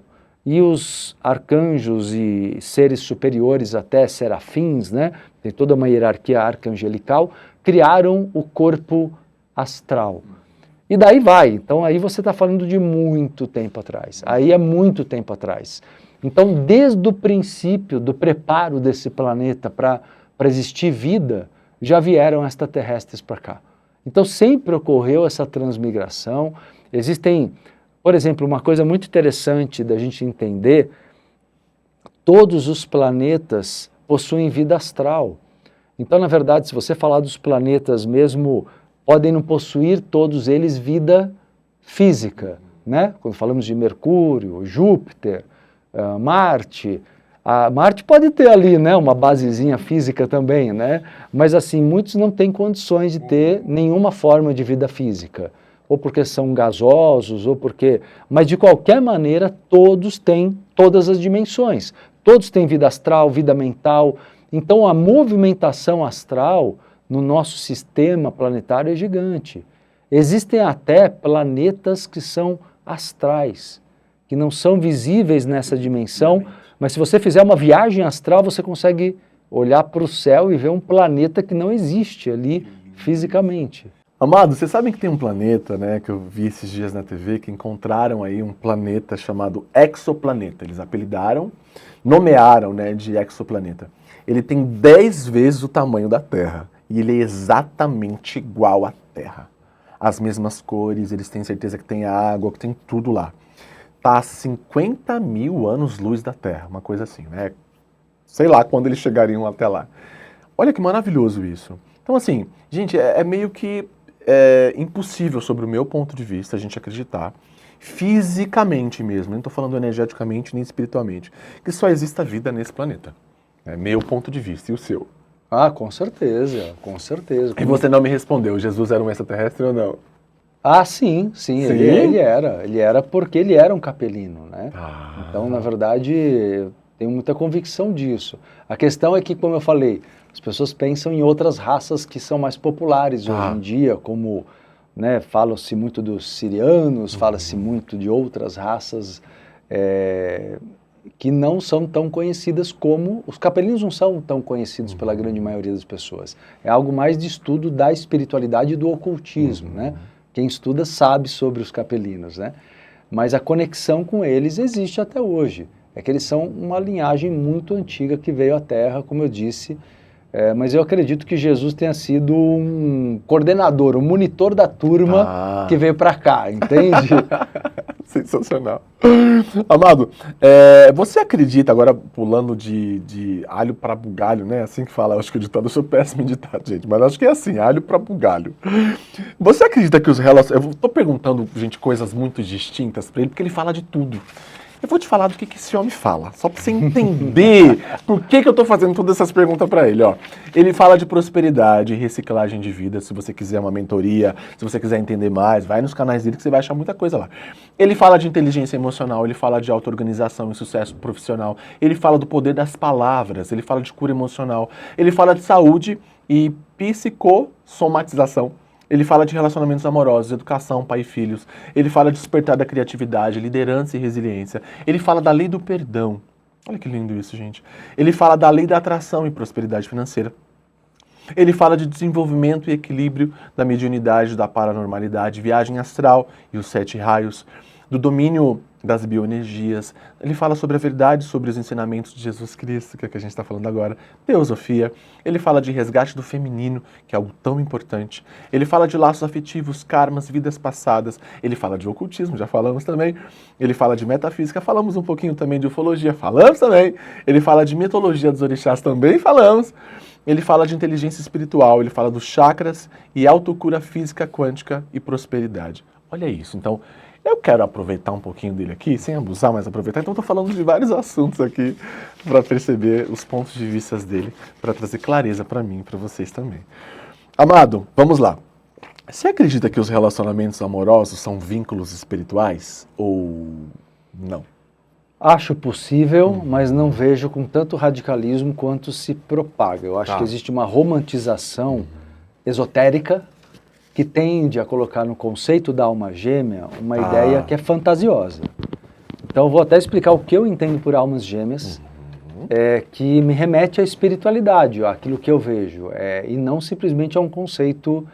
e os arcanjos e seres superiores, até serafins, né? Tem toda uma hierarquia arcangelical, criaram o corpo astral. E daí vai. Então aí você está falando de muito tempo atrás. Aí é muito tempo atrás. Então desde o princípio do preparo desse planeta para existir vida, já vieram extraterrestres para cá. Então sempre ocorreu essa transmigração. Existem, por exemplo, uma coisa muito interessante da gente entender, todos os planetas possuem vida astral. Então, na verdade, se você falar dos planetas mesmo, podem não possuir todos eles vida física, né? Quando falamos de Mercúrio, Júpiter, Marte, A Marte pode ter ali, né, uma basezinha física também, né? Mas assim, muitos não têm condições de ter nenhuma forma de vida física, ou porque são gasosos, ou porque... Mas de qualquer maneira, todos têm todas as dimensões. Todos têm vida astral, vida mental. Então a movimentação astral no nosso sistema planetário é gigante. Existem até planetas que são astrais, que não são visíveis nessa dimensão, mas se você fizer uma viagem astral, você consegue olhar para o céu e ver um planeta que não existe ali fisicamente. Amado, vocês sabem que tem um planeta, né, que eu vi esses dias na TV, que encontraram aí um planeta chamado exoplaneta. Eles apelidaram, nomearam, né, de exoplaneta. Ele tem 10 vezes o tamanho da Terra e ele é exatamente igual à Terra. As mesmas cores, eles têm certeza que tem água, que tem tudo lá. Está a 50 mil anos-luz da Terra, uma coisa assim, né? Sei lá quando eles chegariam até lá. Olha que maravilhoso isso. Então, assim, gente, é meio que impossível, sobre o meu ponto de vista, a gente acreditar, fisicamente mesmo, não estou falando energeticamente nem espiritualmente, que só exista vida nesse planeta. É meu ponto de vista, e o seu? Ah, com certeza, com certeza. E você não me respondeu, Jesus era um extraterrestre ou não? Ah, sim, sim, Sim? ele era. Ele era porque ele era um capelino, né? Ah. Então, na verdade, eu tenho muita convicção disso. A questão é que, como eu falei, as pessoas pensam em outras raças que são mais populares hoje em dia, como, né, fala-se muito dos sirianos, fala-se muito de outras raças que não são tão conhecidas como... Os capelinos não são tão conhecidos pela grande maioria das pessoas. É algo mais de estudo da espiritualidade e do ocultismo, né? Quem estuda sabe sobre os capelinos, né? Mas a conexão com eles existe até hoje. É que eles são uma linhagem muito antiga que veio à Terra, como eu disse, mas eu acredito que Jesus tenha sido um coordenador, um monitor da turma que veio para cá, entende? Sensacional. Amado, você acredita, agora pulando de alho para bugalho, né? Assim que fala, eu acho que o ditado, eu sou péssimo em ditado, gente, mas acho que é assim, alho para bugalho. Você acredita que os relacionamentos... Eu tô perguntando, gente, coisas muito distintas para ele, porque ele fala de tudo. Eu vou te falar do que esse homem fala, só para você entender por que eu tô fazendo todas essas perguntas para ele, ó. Ele fala de prosperidade, reciclagem de vida, se você quiser uma mentoria, se você quiser entender mais, vai nos canais dele que você vai achar muita coisa lá. Ele fala de inteligência emocional, ele fala de auto-organização e sucesso profissional, ele fala do poder das palavras, ele fala de cura emocional, ele fala de saúde e psicossomatização. Ele fala de relacionamentos amorosos, educação, pai e filhos. Ele fala de despertar da criatividade, liderança e resiliência. Ele fala da lei do perdão. Olha que lindo isso, gente. Ele fala da lei da atração e prosperidade financeira. Ele fala de desenvolvimento e equilíbrio da mediunidade, da paranormalidade, viagem astral e os 7 raios, do domínio das bioenergias. Ele fala sobre a verdade, sobre os ensinamentos de Jesus Cristo, que é o que a gente está falando agora, teosofia. Ele fala de resgate do feminino, que é algo tão importante. Ele fala de laços afetivos, karmas, vidas passadas. Ele fala de ocultismo, já falamos também. Ele fala de metafísica, falamos um pouquinho também de ufologia, falamos também. Ele fala de mitologia dos orixás, também falamos. Ele fala de inteligência espiritual, ele fala dos chakras e autocura física, quântica e prosperidade. Olha isso, então... Eu quero aproveitar um pouquinho dele aqui, sem abusar, mas aproveitar. Então, estou falando de vários assuntos aqui para perceber os pontos de vista dele, para trazer clareza para mim e para vocês também. Amado, vamos lá. Você acredita que os relacionamentos amorosos são vínculos espirituais ou não? Acho possível, mas não vejo com tanto radicalismo quanto se propaga. Eu acho que existe uma romantização esotérica que tende a colocar no conceito da alma gêmea uma ideia que é fantasiosa. Então eu vou até explicar o que eu entendo por almas gêmeas, que me remete à espiritualidade, àquilo que eu vejo, e não simplesmente a um conceito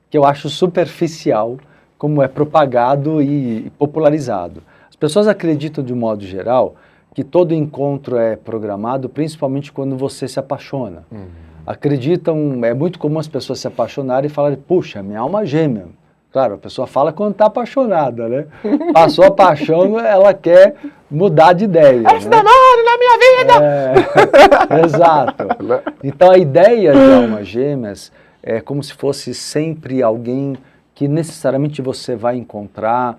que eu acho superficial, como é propagado e popularizado. As pessoas acreditam, de um modo geral, que todo encontro é programado, principalmente quando você se apaixona. Acreditam, é muito comum as pessoas se apaixonarem e falarem, puxa, minha alma gêmea. Claro, a pessoa fala quando está apaixonada, né? Passou a paixão, ela quer mudar de ideia. Esse demônio na minha vida! Exato. Então a ideia de almas gêmeas é como se fosse sempre alguém que necessariamente você vai encontrar,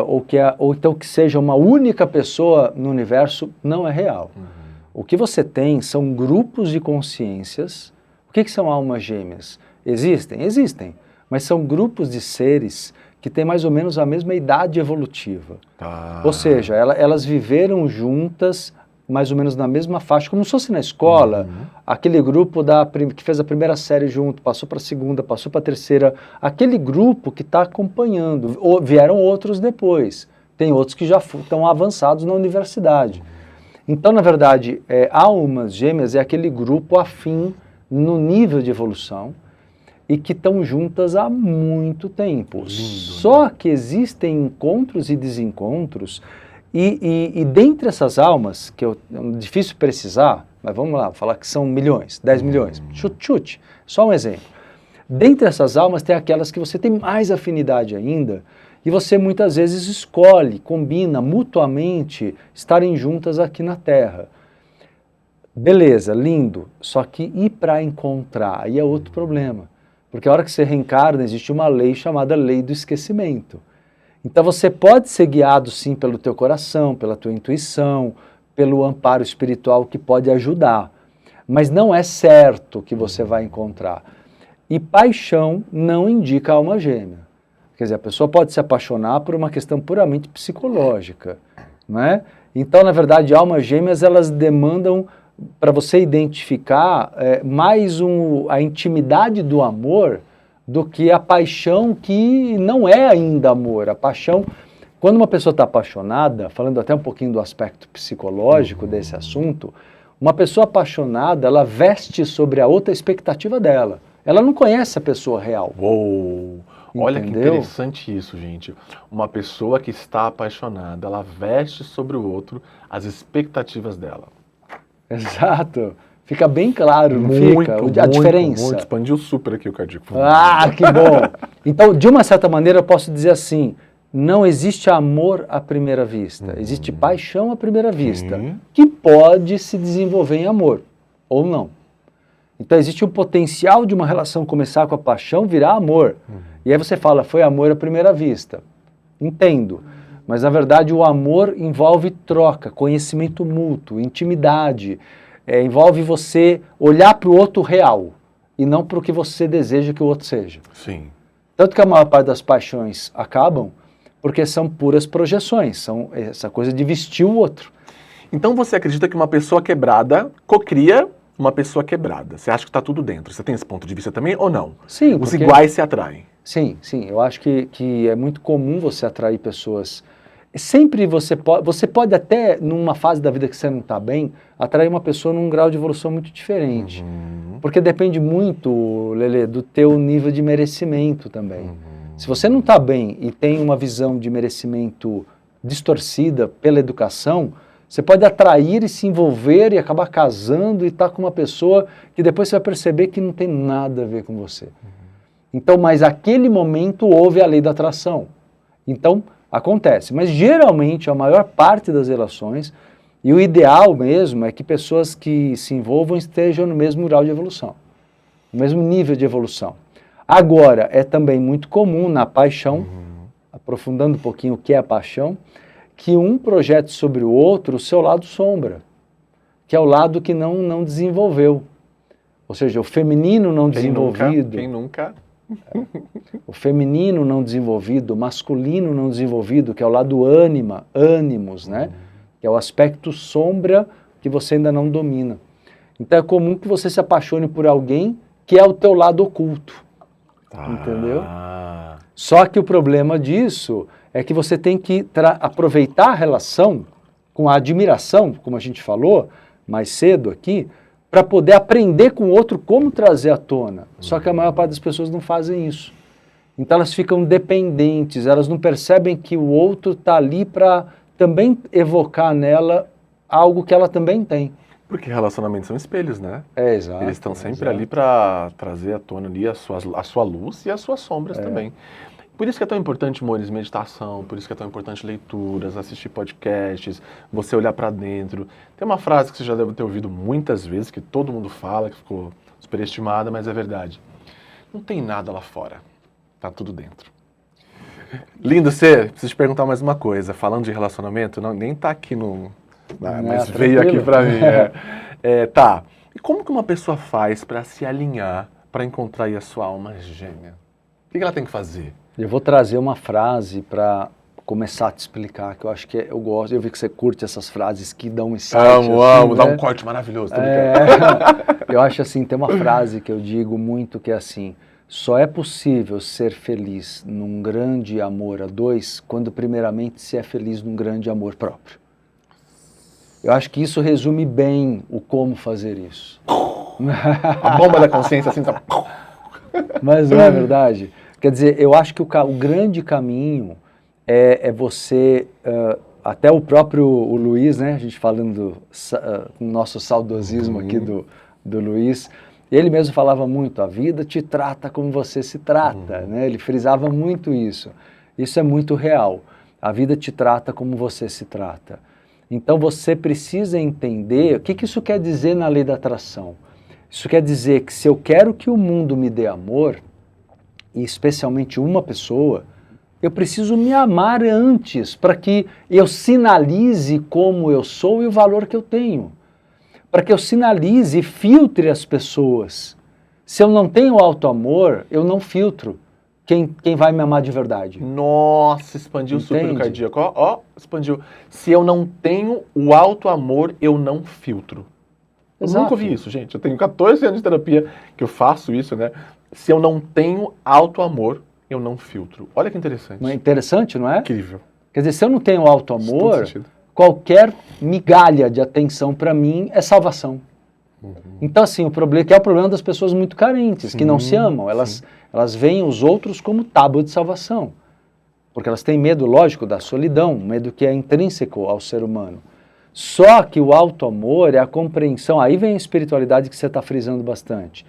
ou então que seja uma única pessoa no universo, não é real. O que você tem são grupos de consciências. O que são almas gêmeas? Existem? Existem. Mas são grupos de seres que têm mais ou menos a mesma idade evolutiva. Tá. Ou seja, elas viveram juntas mais ou menos na mesma faixa, como se fosse na escola, aquele grupo que fez a primeira série junto, passou para a segunda, passou para a terceira, aquele grupo que está acompanhando, vieram outros depois, tem outros que já estão avançados na universidade. Então, na verdade, almas gêmeas é aquele grupo afim no nível de evolução e que estão juntas há muito tempo. Lindo, Só que existem encontros e desencontros. E dentre essas almas, que é difícil precisar, mas vamos lá, falar que são milhões, 10 milhões, chute, só um exemplo. Dentre essas almas tem aquelas que você tem mais afinidade ainda, e você muitas vezes escolhe, combina mutuamente estarem juntas aqui na Terra. Beleza, lindo, só que ir para encontrar, aí é outro problema. Porque a hora que você reencarna, existe uma lei chamada lei do esquecimento. Então você pode ser guiado sim pelo teu coração, pela tua intuição, pelo amparo espiritual que pode ajudar, mas não é certo que você vai encontrar. E paixão não indica alma gêmea. Quer dizer, a pessoa pode se apaixonar por uma questão puramente psicológica, né? Então, na verdade, almas gêmeas, elas demandam, para você identificar, mais a intimidade do amor do que a paixão que não é ainda amor. A paixão, quando uma pessoa está apaixonada, falando até um pouquinho do aspecto psicológico desse assunto, uma pessoa apaixonada, ela veste sobre a outra expectativa dela. Ela não conhece a pessoa real. Uou! Olha que Entendeu? interessante isso, gente. Uma pessoa que está apaixonada, ela veste sobre o outro as expectativas dela. Exato. Fica bem claro, não fica? A diferença. Muito. Expandiu super aqui o cardíaco. Ah, que bom! Então, de uma certa maneira, eu posso dizer assim, não existe amor à primeira vista, existe paixão à primeira vista, que pode se desenvolver em amor, ou não. Então, existe um potencial de uma relação começar com a paixão, virar amor. E aí você fala, foi amor à primeira vista. Entendo. Mas, na verdade, o amor envolve troca, conhecimento mútuo, intimidade, envolve você olhar para o outro real e não para o que você deseja que o outro seja. Sim. Tanto que a maior parte das paixões acabam porque são puras projeções, são essa coisa de vestir o outro. Então você acredita que uma pessoa quebrada cocria uma pessoa quebrada? Você acha que está tudo dentro? Você tem esse ponto de vista também ou não? Sim, Os iguais se atraem. Sim, eu acho que é muito comum você atrair pessoas. Sempre você pode até, numa fase da vida que você não está bem, atrair uma pessoa num grau de evolução muito diferente. Porque depende muito, Lelê, do teu nível de merecimento também. Se você não está bem e tem uma visão de merecimento distorcida pela educação, você pode atrair e se envolver e acabar casando e estar com uma pessoa que depois você vai perceber que não tem nada a ver com você. Então, mas aquele momento houve a lei da atração. Então, acontece. Mas geralmente a maior parte das relações, e o ideal mesmo é que pessoas que se envolvam estejam no mesmo grau de evolução, no mesmo nível de evolução. Agora, é também muito comum na paixão, aprofundando um pouquinho o que é a paixão, que um projete sobre o outro o seu lado sombra, que é o lado que não desenvolveu. Ou seja, o feminino não desenvolvido. Quem nunca? O feminino não desenvolvido, o masculino não desenvolvido, que é o lado ânimos, né? Que é o aspecto sombra que você ainda não domina. Então é comum que você se apaixone por alguém que é o teu lado oculto. Entendeu? Só que o problema disso é que você tem que aproveitar a relação com a admiração, como a gente falou mais cedo aqui, para poder aprender com o outro como trazer à tona. Só que a maior parte das pessoas não fazem isso. Então elas ficam dependentes, elas não percebem que o outro está ali para também evocar nela algo que ela também tem. Porque relacionamentos são espelhos, né? Exato. Eles estão sempre ali para trazer à tona ali a sua luz e as suas sombras também. Por isso que é tão importante, Mores, meditação, por isso que é tão importante leituras, assistir podcasts, você olhar para dentro. Tem uma frase que você já deve ter ouvido muitas vezes, que todo mundo fala, que ficou superestimada, mas é verdade. Não tem nada lá fora, tá tudo dentro. Lindo, preciso te perguntar mais uma coisa. Falando de relacionamento, nem tá aqui mas veio aqui para mim. Tá. E como que uma pessoa faz para se alinhar, para encontrar aí a sua alma gêmea? O que ela tem que fazer? Eu vou trazer uma frase para começar a te explicar, que eu acho que eu gosto. Eu vi que você curte essas frases que dão insight. Amo, dá um corte maravilhoso. Eu acho assim, tem uma frase que eu digo muito que é assim: só é possível ser feliz num grande amor a dois quando primeiramente se é feliz num grande amor próprio. Eu acho que isso resume bem o como fazer isso. A bomba da consciência assim tá... Mas não é verdade? Quer dizer, eu acho que o grande caminho é você, até o próprio Luiz, né, a gente falando com o nosso saudosismo aqui do Luiz, ele mesmo falava muito, a vida te trata como você se trata, né? Ele frisava muito isso. Isso é muito real. A vida te trata como você se trata. Então você precisa entender o que isso quer dizer na lei da atração. Isso quer dizer que se eu quero que o mundo me dê amor, e especialmente uma pessoa, eu preciso me amar antes, para que eu sinalize como eu sou e o valor que eu tenho. Para que eu sinalize e filtre as pessoas. Se eu não tenho auto-amor, eu não filtro quem vai me amar de verdade. Nossa, expandiu super o cardíaco. Ó, expandiu. Se eu não tenho o auto-amor, eu não filtro. Eu nunca ouvi isso, gente. Eu tenho 14 anos de terapia que eu faço isso, né? Se eu não tenho auto-amor, eu não filtro. Olha que interessante. É interessante, não é? Incrível. Quer dizer, se eu não tenho auto-amor, qualquer migalha de atenção para mim é salvação. Então, assim, o problema que é o problema das pessoas muito carentes, que não se amam. Elas veem os outros como tábua de salvação. Porque elas têm medo, lógico, da solidão, medo que é intrínseco ao ser humano. Só que o auto-amor é a compreensão, aí vem a espiritualidade que você está frisando bastante,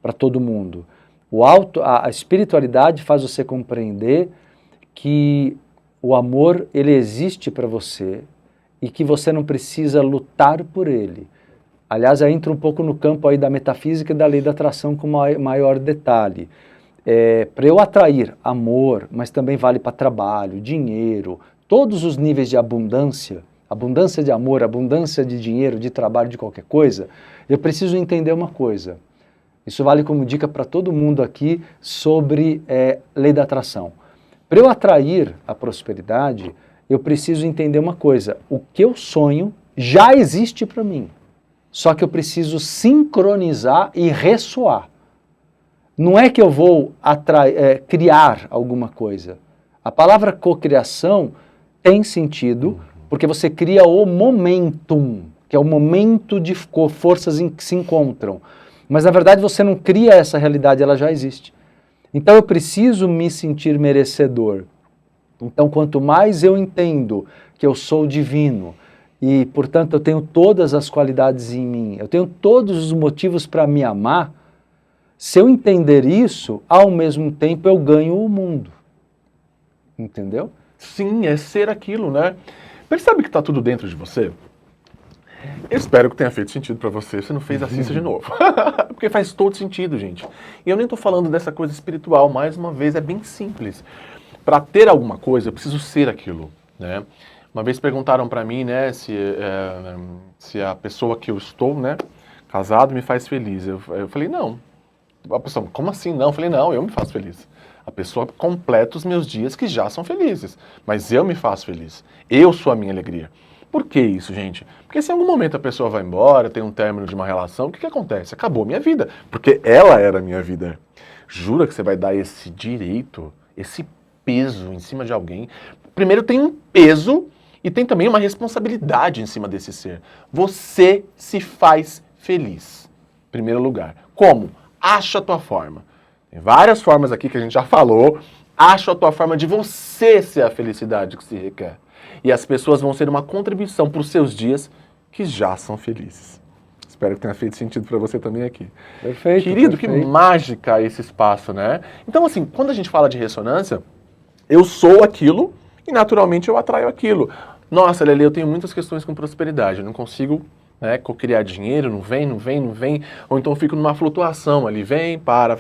para todo mundo. A espiritualidade faz você compreender que o amor, ele existe para você e que você não precisa lutar por ele. Aliás, aí entra um pouco no campo aí da metafísica e da lei da atração com maior detalhe. Para eu atrair amor, mas também vale para trabalho, dinheiro, todos os níveis de abundância de amor, abundância de dinheiro, de trabalho, de qualquer coisa, eu preciso entender uma coisa. Isso vale como dica para todo mundo aqui sobre lei da atração. Para eu atrair a prosperidade, eu preciso entender uma coisa. O que eu sonho já existe para mim. Só que eu preciso sincronizar e ressoar. Não é que eu vou criar alguma coisa. A palavra cocriação tem sentido porque você cria o momentum, que é o momento de forças que se encontram. Mas, na verdade, você não cria essa realidade, ela já existe. Então, eu preciso me sentir merecedor. Então, quanto mais eu entendo que eu sou divino e, portanto, eu tenho todas as qualidades em mim, eu tenho todos os motivos para me amar, se eu entender isso, ao mesmo tempo eu ganho o mundo. Entendeu? Sim, é ser aquilo, né? Percebe que está tudo dentro de você? Eu espero que tenha feito sentido para você. Se não fez, assista de novo. Porque faz todo sentido, gente. E eu nem estou falando dessa coisa espiritual. Mais uma vez, é bem simples. Para ter alguma coisa, eu preciso ser aquilo, né? Uma vez perguntaram para mim, né, se a pessoa que eu estou, né, casado, me faz feliz. Eu falei, não. A pessoa, como assim não? Eu falei, não, eu me faço feliz. A pessoa completa os meus dias que já são felizes. Mas eu me faço feliz. Eu sou a minha alegria. Por que isso, gente? Porque se em algum momento a pessoa vai embora, tem um término de uma relação, o que acontece? Acabou a minha vida. Porque ela era a minha vida. Jura que você vai dar esse direito, esse peso em cima de alguém? Primeiro tem um peso e tem também uma responsabilidade em cima desse ser. Você se faz feliz. Em primeiro lugar. Como? Acha a tua forma. Tem várias formas aqui que a gente já falou. Acha a tua forma de você ser a felicidade que se requer. E as pessoas vão ser uma contribuição para os seus dias que já são felizes. Espero que tenha feito sentido para você também aqui. Perfeito. Querido, perfeito. Que mágica esse espaço, né? Então, assim, quando a gente fala de ressonância, eu sou aquilo e naturalmente eu atraio aquilo. Nossa, Lelê, eu tenho muitas questões com prosperidade. Eu não consigo cocriar dinheiro, não vem. Ou então eu fico numa flutuação ali. Vem, para.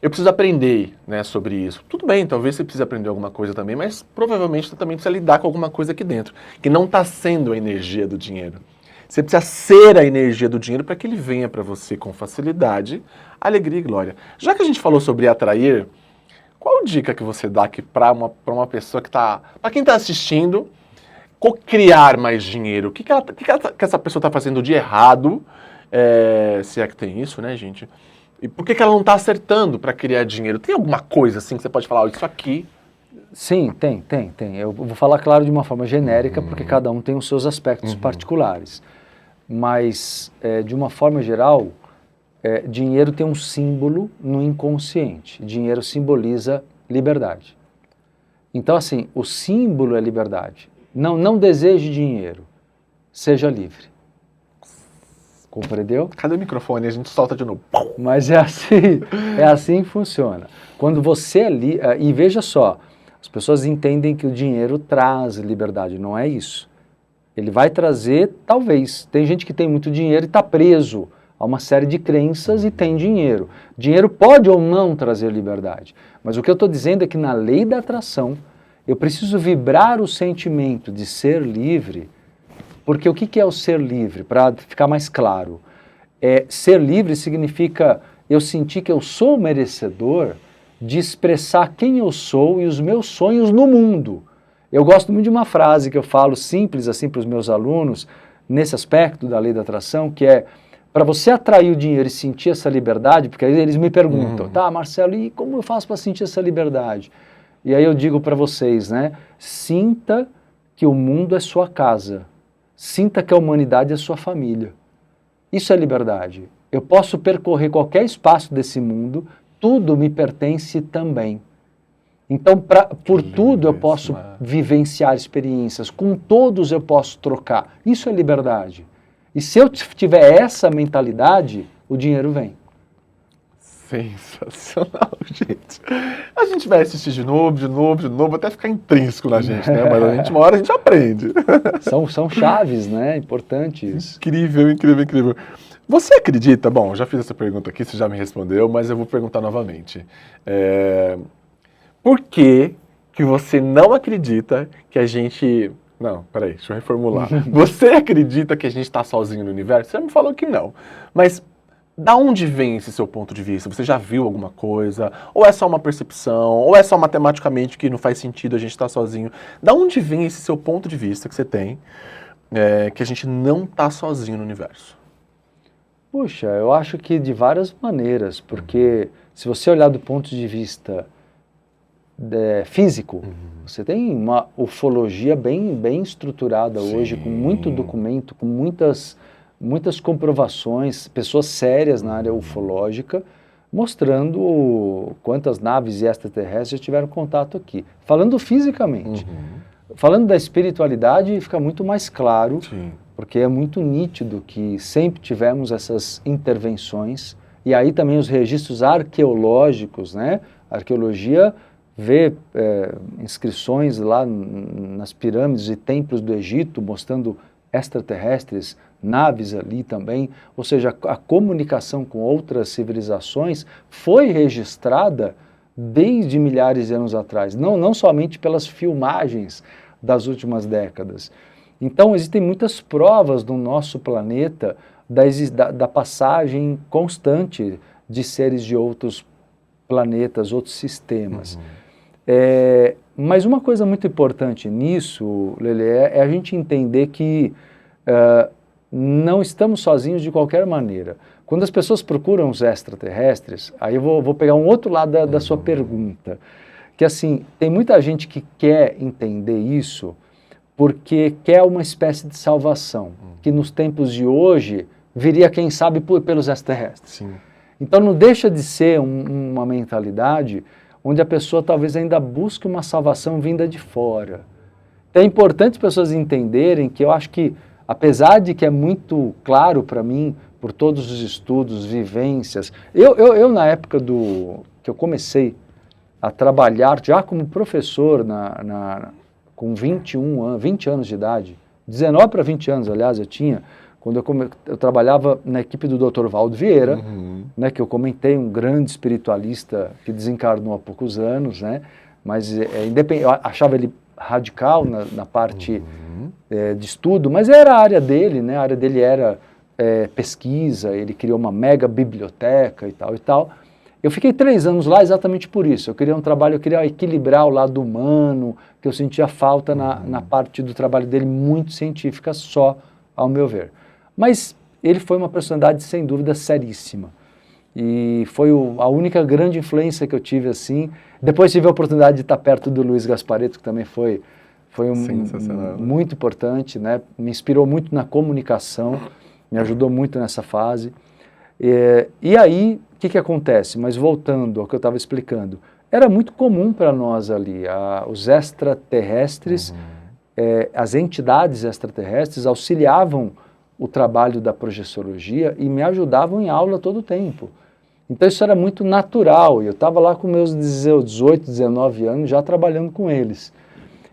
eu preciso aprender, né, sobre isso. Tudo bem, talvez você precise aprender alguma coisa também, mas provavelmente você também precisa lidar com alguma coisa aqui dentro, que não está sendo a energia do dinheiro. Você precisa ser a energia do dinheiro para que ele venha para você com facilidade, alegria e glória. Já que a gente falou sobre atrair, qual dica que você dá aqui para uma pessoa que está, para quem está assistindo, criar mais dinheiro? O que essa pessoa está fazendo de errado, se é que tem isso, né, gente? E por que ela não está acertando para criar dinheiro? Tem alguma coisa assim que você pode falar, isso aqui... Sim, tem. Eu vou falar, claro, de uma forma genérica, porque cada um tem os seus aspectos particulares. Mas, de uma forma geral, dinheiro tem um símbolo no inconsciente. Dinheiro simboliza liberdade. Então, assim, o símbolo é liberdade. Não deseje dinheiro, seja livre. Compreendeu? Cadê o microfone? A gente solta de novo. Mas é assim que funciona. Quando você é livre, e veja só, as pessoas entendem que o dinheiro traz liberdade, não é isso. Ele vai trazer, talvez. Tem gente que tem muito dinheiro e está preso a uma série de crenças e tem dinheiro. Dinheiro pode ou não trazer liberdade. Mas o que eu estou dizendo é que na lei da atração, eu preciso vibrar o sentimento de ser livre, porque o que é o ser livre? Para ficar mais claro, ser livre significa eu sentir que eu sou merecedor de expressar quem eu sou e os meus sonhos no mundo. Eu gosto muito de uma frase que eu falo simples assim para os meus alunos, nesse aspecto da lei da atração, que é, para você atrair o dinheiro e sentir essa liberdade, porque aí eles me perguntam, tá, Marcelo, e como eu faço para sentir essa liberdade? E aí eu digo para vocês, né, sinta que o mundo é sua casa, sinta que a humanidade é sua família. Isso é liberdade. Eu posso percorrer qualquer espaço desse mundo, tudo me pertence também. Então, por tudo eu posso vivenciar experiências, com todos eu posso trocar. Isso é liberdade. E se eu tiver essa mentalidade, o dinheiro vem. Sensacional, gente. A gente vai assistir de novo, até ficar intrínseco na gente, né? Mas uma hora a gente aprende. São chaves, né? Importantes. Incrível. Você acredita, bom, eu já fiz essa pergunta aqui, você já me respondeu, mas eu vou perguntar novamente. Por que você não acredita que a gente... Não, peraí, deixa eu reformular. Você acredita que a gente está sozinho no universo? Você me falou que não, mas... Da onde vem esse seu ponto de vista? Você já viu alguma coisa? Ou é só uma percepção? Ou é só matematicamente que não faz sentido a gente estar sozinho? Da onde vem esse seu ponto de vista que você tem, que a gente não está sozinho no universo? Puxa, eu acho que de várias maneiras, porque se você olhar do ponto de vista físico, você tem uma ufologia bem estruturada hoje, com muito documento, com muitas comprovações, pessoas sérias na área ufológica, mostrando quantas naves extraterrestres tiveram contato aqui. Falando fisicamente. Falando da espiritualidade, fica muito mais claro, porque é muito nítido que sempre tivemos essas intervenções, e aí também os registros arqueológicos, né? A arqueologia vê inscrições lá nas pirâmides e templos do Egito, mostrando extraterrestres, naves ali também, ou seja, a comunicação com outras civilizações foi registrada desde milhares de anos atrás, não somente pelas filmagens das últimas décadas. Então existem muitas provas no nosso planeta da passagem constante de seres de outros planetas, outros sistemas. Mas uma coisa muito importante nisso, Lelê, é a gente entender que não estamos sozinhos de qualquer maneira. Quando as pessoas procuram os extraterrestres, aí eu vou pegar um outro lado da sua pergunta, que assim, tem muita gente que quer entender isso porque quer uma espécie de salvação, que nos tempos de hoje viria, quem sabe, pelos extraterrestres. Então não deixa de ser uma mentalidade onde a pessoa talvez ainda busque uma salvação vinda de fora. Então é importante as pessoas entenderem que eu acho que, apesar de que é muito claro para mim, por todos os estudos, vivências, eu na época que eu comecei a trabalhar já como professor com 20 anos de idade, 19 para 20 anos, aliás, eu tinha, quando eu trabalhava na equipe do Dr. Valdo Vieira, né, que eu comentei, um grande espiritualista que desencarnou há poucos anos, né, mas eu achava ele radical na parte de estudo, mas era a área dele, né, a área dele era pesquisa, ele criou uma mega biblioteca e tal e tal. Eu fiquei 3 anos lá exatamente por isso. Eu queria um trabalho, eu queria equilibrar o lado humano, que eu sentia falta na parte do trabalho dele muito científica só, ao meu ver. Mas ele foi uma personalidade, sem dúvida, seríssima. E foi a única grande influência que eu tive, assim. Depois tive a oportunidade de estar perto do Luiz Gasparetto, que também foi muito importante, né? Me inspirou muito na comunicação, me ajudou muito nessa fase. E aí, o que acontece? Mas voltando ao que eu estava explicando, era muito comum para nós ali, os extraterrestres, as entidades extraterrestres auxiliavam o trabalho da projeciologia e me ajudavam em aula todo o tempo. Então isso era muito natural, e eu estava lá com meus 18, 19 anos já trabalhando com eles.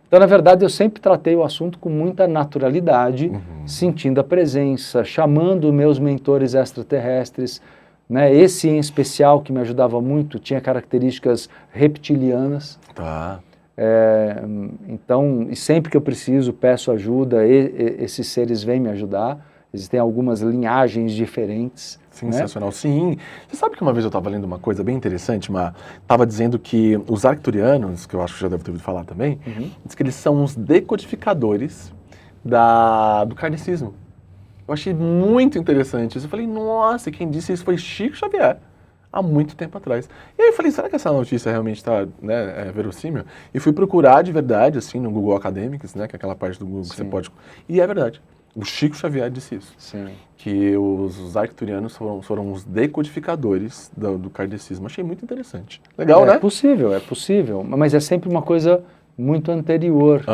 Então, na verdade, eu sempre tratei o assunto com muita naturalidade, sentindo a presença, chamando meus mentores extraterrestres, né? Esse em especial, que me ajudava muito, tinha características reptilianas. Tá. Então, e sempre que eu preciso, peço ajuda, esses seres vêm me ajudar. Existem algumas linhagens diferentes. Sensacional, né? Sim. Você sabe que uma vez eu estava lendo uma coisa bem interessante, estava dizendo que os arcturianos, que eu acho que já deve ter ouvido falar também, diz que eles são os decodificadores do kardecismo. Eu achei muito interessante isso. Eu falei, nossa, quem disse isso foi Chico Xavier, há muito tempo atrás. E aí eu falei, será que essa notícia realmente está, né, verossímil? E fui procurar de verdade, assim, no Google Academics, né, que é aquela parte do Google que você pode... E é verdade. O Chico Xavier disse isso. Sim. Que os arcturianos foram os decodificadores do kardecismo. Achei muito interessante. Legal, né? É possível. Mas é sempre uma coisa muito anterior.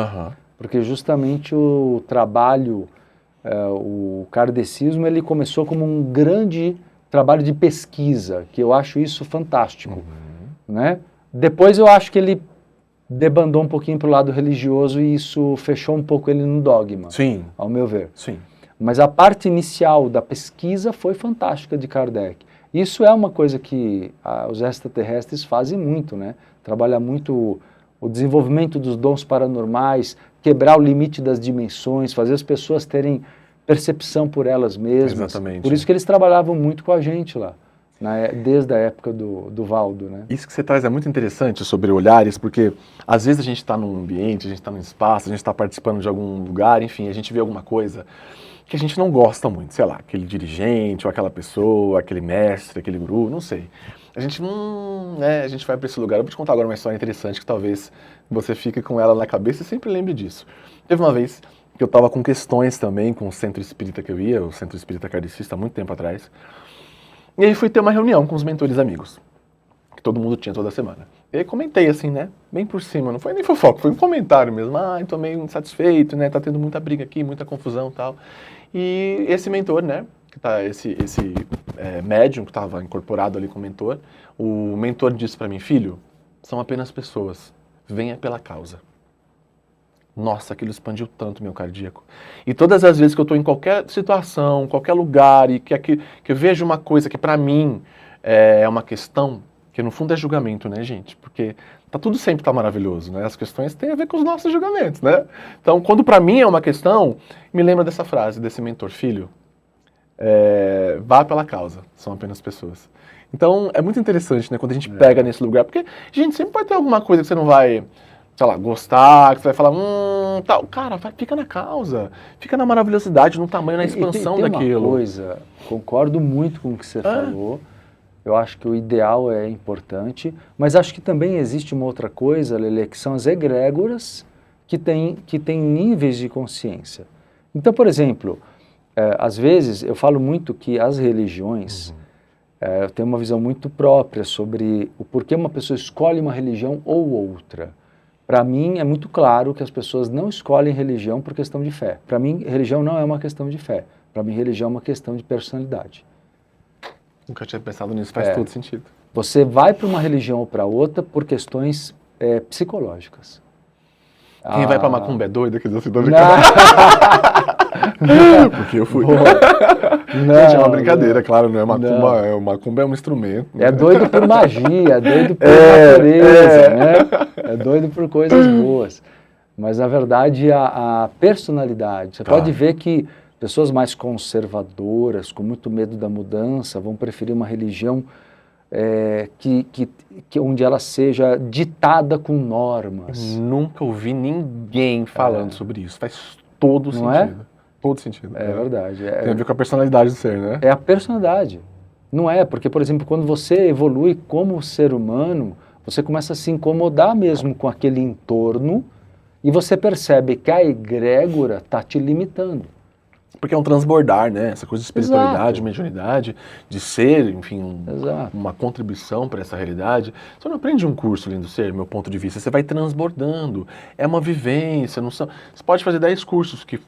Porque justamente o trabalho, o kardecismo, ele começou como um grande trabalho de pesquisa, que eu acho isso fantástico. Né? Depois eu acho que ele debandou um pouquinho para o lado religioso e isso fechou um pouco ele no dogma, sim, ao meu ver. Sim. Mas a parte inicial da pesquisa foi fantástica de Kardec. Isso é uma coisa que os extraterrestres fazem muito, né? Trabalha muito o desenvolvimento dos dons paranormais, quebrar o limite das dimensões, fazer as pessoas terem percepção por elas mesmas. Exatamente. Por isso que eles trabalhavam muito com a gente lá. Desde a época do Valdo, né? Isso que você traz é muito interessante sobre olhares, porque às vezes a gente está num ambiente, a gente está num espaço, a gente está participando de algum lugar, enfim, a gente vê alguma coisa que a gente não gosta muito, sei lá, aquele dirigente, ou aquela pessoa, aquele mestre, aquele guru, não sei. A gente, a gente vai para esse lugar. Eu vou te contar agora uma história interessante que talvez você fique com ela na cabeça e sempre lembre disso. Teve uma vez que eu estava com questões também com o centro espírita que eu ia, o centro espírita kardecista, há muito tempo atrás. E aí fui ter uma reunião com os mentores amigos, que todo mundo tinha toda semana. E aí comentei assim, né, bem por cima, não foi nem fofoca, foi um comentário mesmo. Tô meio insatisfeito, né, tá tendo muita briga aqui, muita confusão e tal. E esse mentor, né, que tá, esse médium que estava incorporado ali com o mentor disse para mim, filho, são apenas pessoas, venha pela causa. Nossa, aquilo expandiu tanto meu cardíaco. E todas as vezes que eu estou em qualquer situação, qualquer lugar, e que eu vejo uma coisa que para mim é uma questão, que no fundo é julgamento, né, gente? Porque tudo sempre tá maravilhoso, né? As questões têm a ver com os nossos julgamentos, né? Então, quando para mim é uma questão, me lembra dessa frase, desse mentor, filho, vá pela causa, são apenas pessoas. Então, é muito interessante, né, quando a gente pega nesse lugar, porque, gente, sempre pode ter alguma coisa que você não vai... sei lá, gostar, que você vai falar, tal. Cara, fica na causa, fica na maravilhosidade, no tamanho, na expansão tem daquilo. Uma coisa, concordo muito com o que você falou, eu acho que o ideal é importante, mas acho que também existe uma outra coisa, Lelê, que são as egrégoras que têm níveis de consciência. Então, por exemplo, às vezes eu falo muito que as religiões, eu tenho uma visão muito própria sobre o porquê uma pessoa escolhe uma religião ou outra. Para mim, é muito claro que as pessoas não escolhem religião por questão de fé. Para mim, religião não é uma questão de fé. Para mim, religião é uma questão de personalidade. Nunca tinha pensado nisso, faz todo sentido. Você vai para uma religião ou para outra por questões psicológicas. Quem vai pra macumba é doido, quer dizer assim, tô Não. brincando. Porque eu fui. Não, Gente, é uma brincadeira, claro, não é macumba, Não. macumba é um instrumento. É doido por magia, é doido por É, natureza, né? É doido por coisas boas. Mas, na verdade, a personalidade, você Tá. pode ver que pessoas mais conservadoras, com muito medo da mudança, vão preferir uma religião onde ela seja ditada com normas. Nunca ouvi ninguém falando sobre isso. Faz todo Não é? sentido. Todo sentido. É verdade. Tem a ver com a personalidade do ser, né? É a personalidade. Não é, porque, por exemplo, quando você evolui como ser humano, você começa a se incomodar mesmo com aquele entorno e você percebe que a egrégora está te limitando. Porque é um transbordar, né? Essa coisa de espiritualidade, Exato. mediunidade, de ser, enfim, Exato. uma contribuição para essa realidade. Você não aprende um curso, lindo ser, meu ponto de vista. Você vai transbordando. É uma vivência. Não são... Você pode fazer 10 cursos que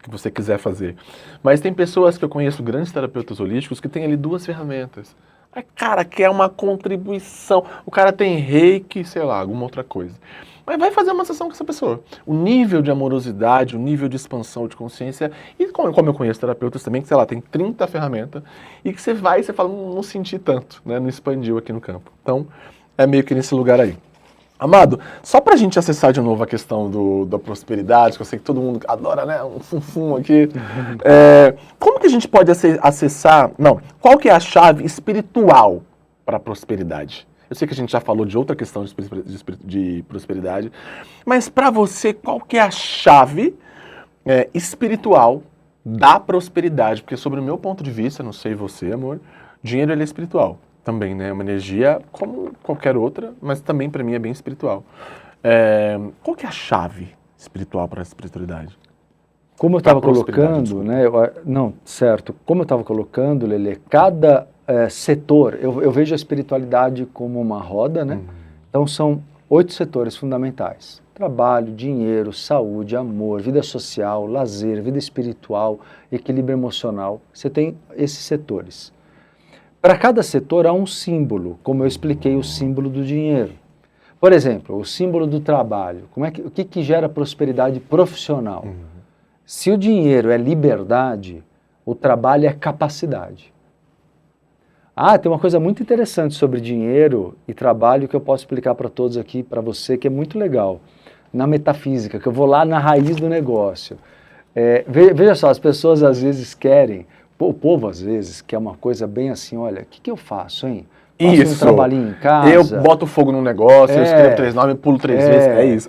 você quiser fazer. Mas tem pessoas que eu conheço, grandes terapeutas holísticos, que têm ali 2 ferramentas. Aí, cara, quer uma contribuição. O cara tem reiki, sei lá, alguma outra coisa. Mas vai fazer uma sessão com essa pessoa. O nível de amorosidade, o nível de expansão de consciência, e como eu conheço terapeutas também, que sei lá, tem 30 ferramentas, e que você vai e você fala, não senti tanto, né? Não expandiu aqui no campo. Então, é meio que nesse lugar aí. Amado, só pra gente acessar de novo a questão da prosperidade, que eu sei que todo mundo adora, né? Um fum-fum aqui. Como que a gente pode acessar... Não, qual que é a chave espiritual para a prosperidade? Eu sei que a gente já falou de outra questão de prosperidade, mas para você, qual que é a chave espiritual da prosperidade? Porque sobre o meu ponto de vista, não sei você, amor, dinheiro ele é espiritual também, né? É uma energia como qualquer outra, mas também para mim é bem espiritual. Qual que é a chave espiritual para a espiritualidade? Como eu estava colocando, né? Não, certo. Como eu estava colocando, Lelê, cada setor, eu vejo a espiritualidade como uma roda, né? Então são 8 setores fundamentais: trabalho, dinheiro, saúde, amor, vida social, lazer, vida espiritual, equilíbrio emocional. Você tem esses setores. Para cada setor há um símbolo, como eu expliquei o símbolo do dinheiro. Por exemplo, o símbolo do trabalho. O que gera prosperidade profissional? Se o dinheiro é liberdade, o trabalho é capacidade. Tem uma coisa muito interessante sobre dinheiro e trabalho que eu posso explicar para todos aqui, para você, que é muito legal. Na metafísica, que eu vou lá na raiz do negócio. Veja só, as pessoas às vezes querem, o povo às vezes quer uma coisa bem assim, olha, o que eu faço, hein? Faço um trabalhinho em casa. Eu boto fogo no negócio, eu escrevo 3 nomes, pulo 3 vezes, é isso.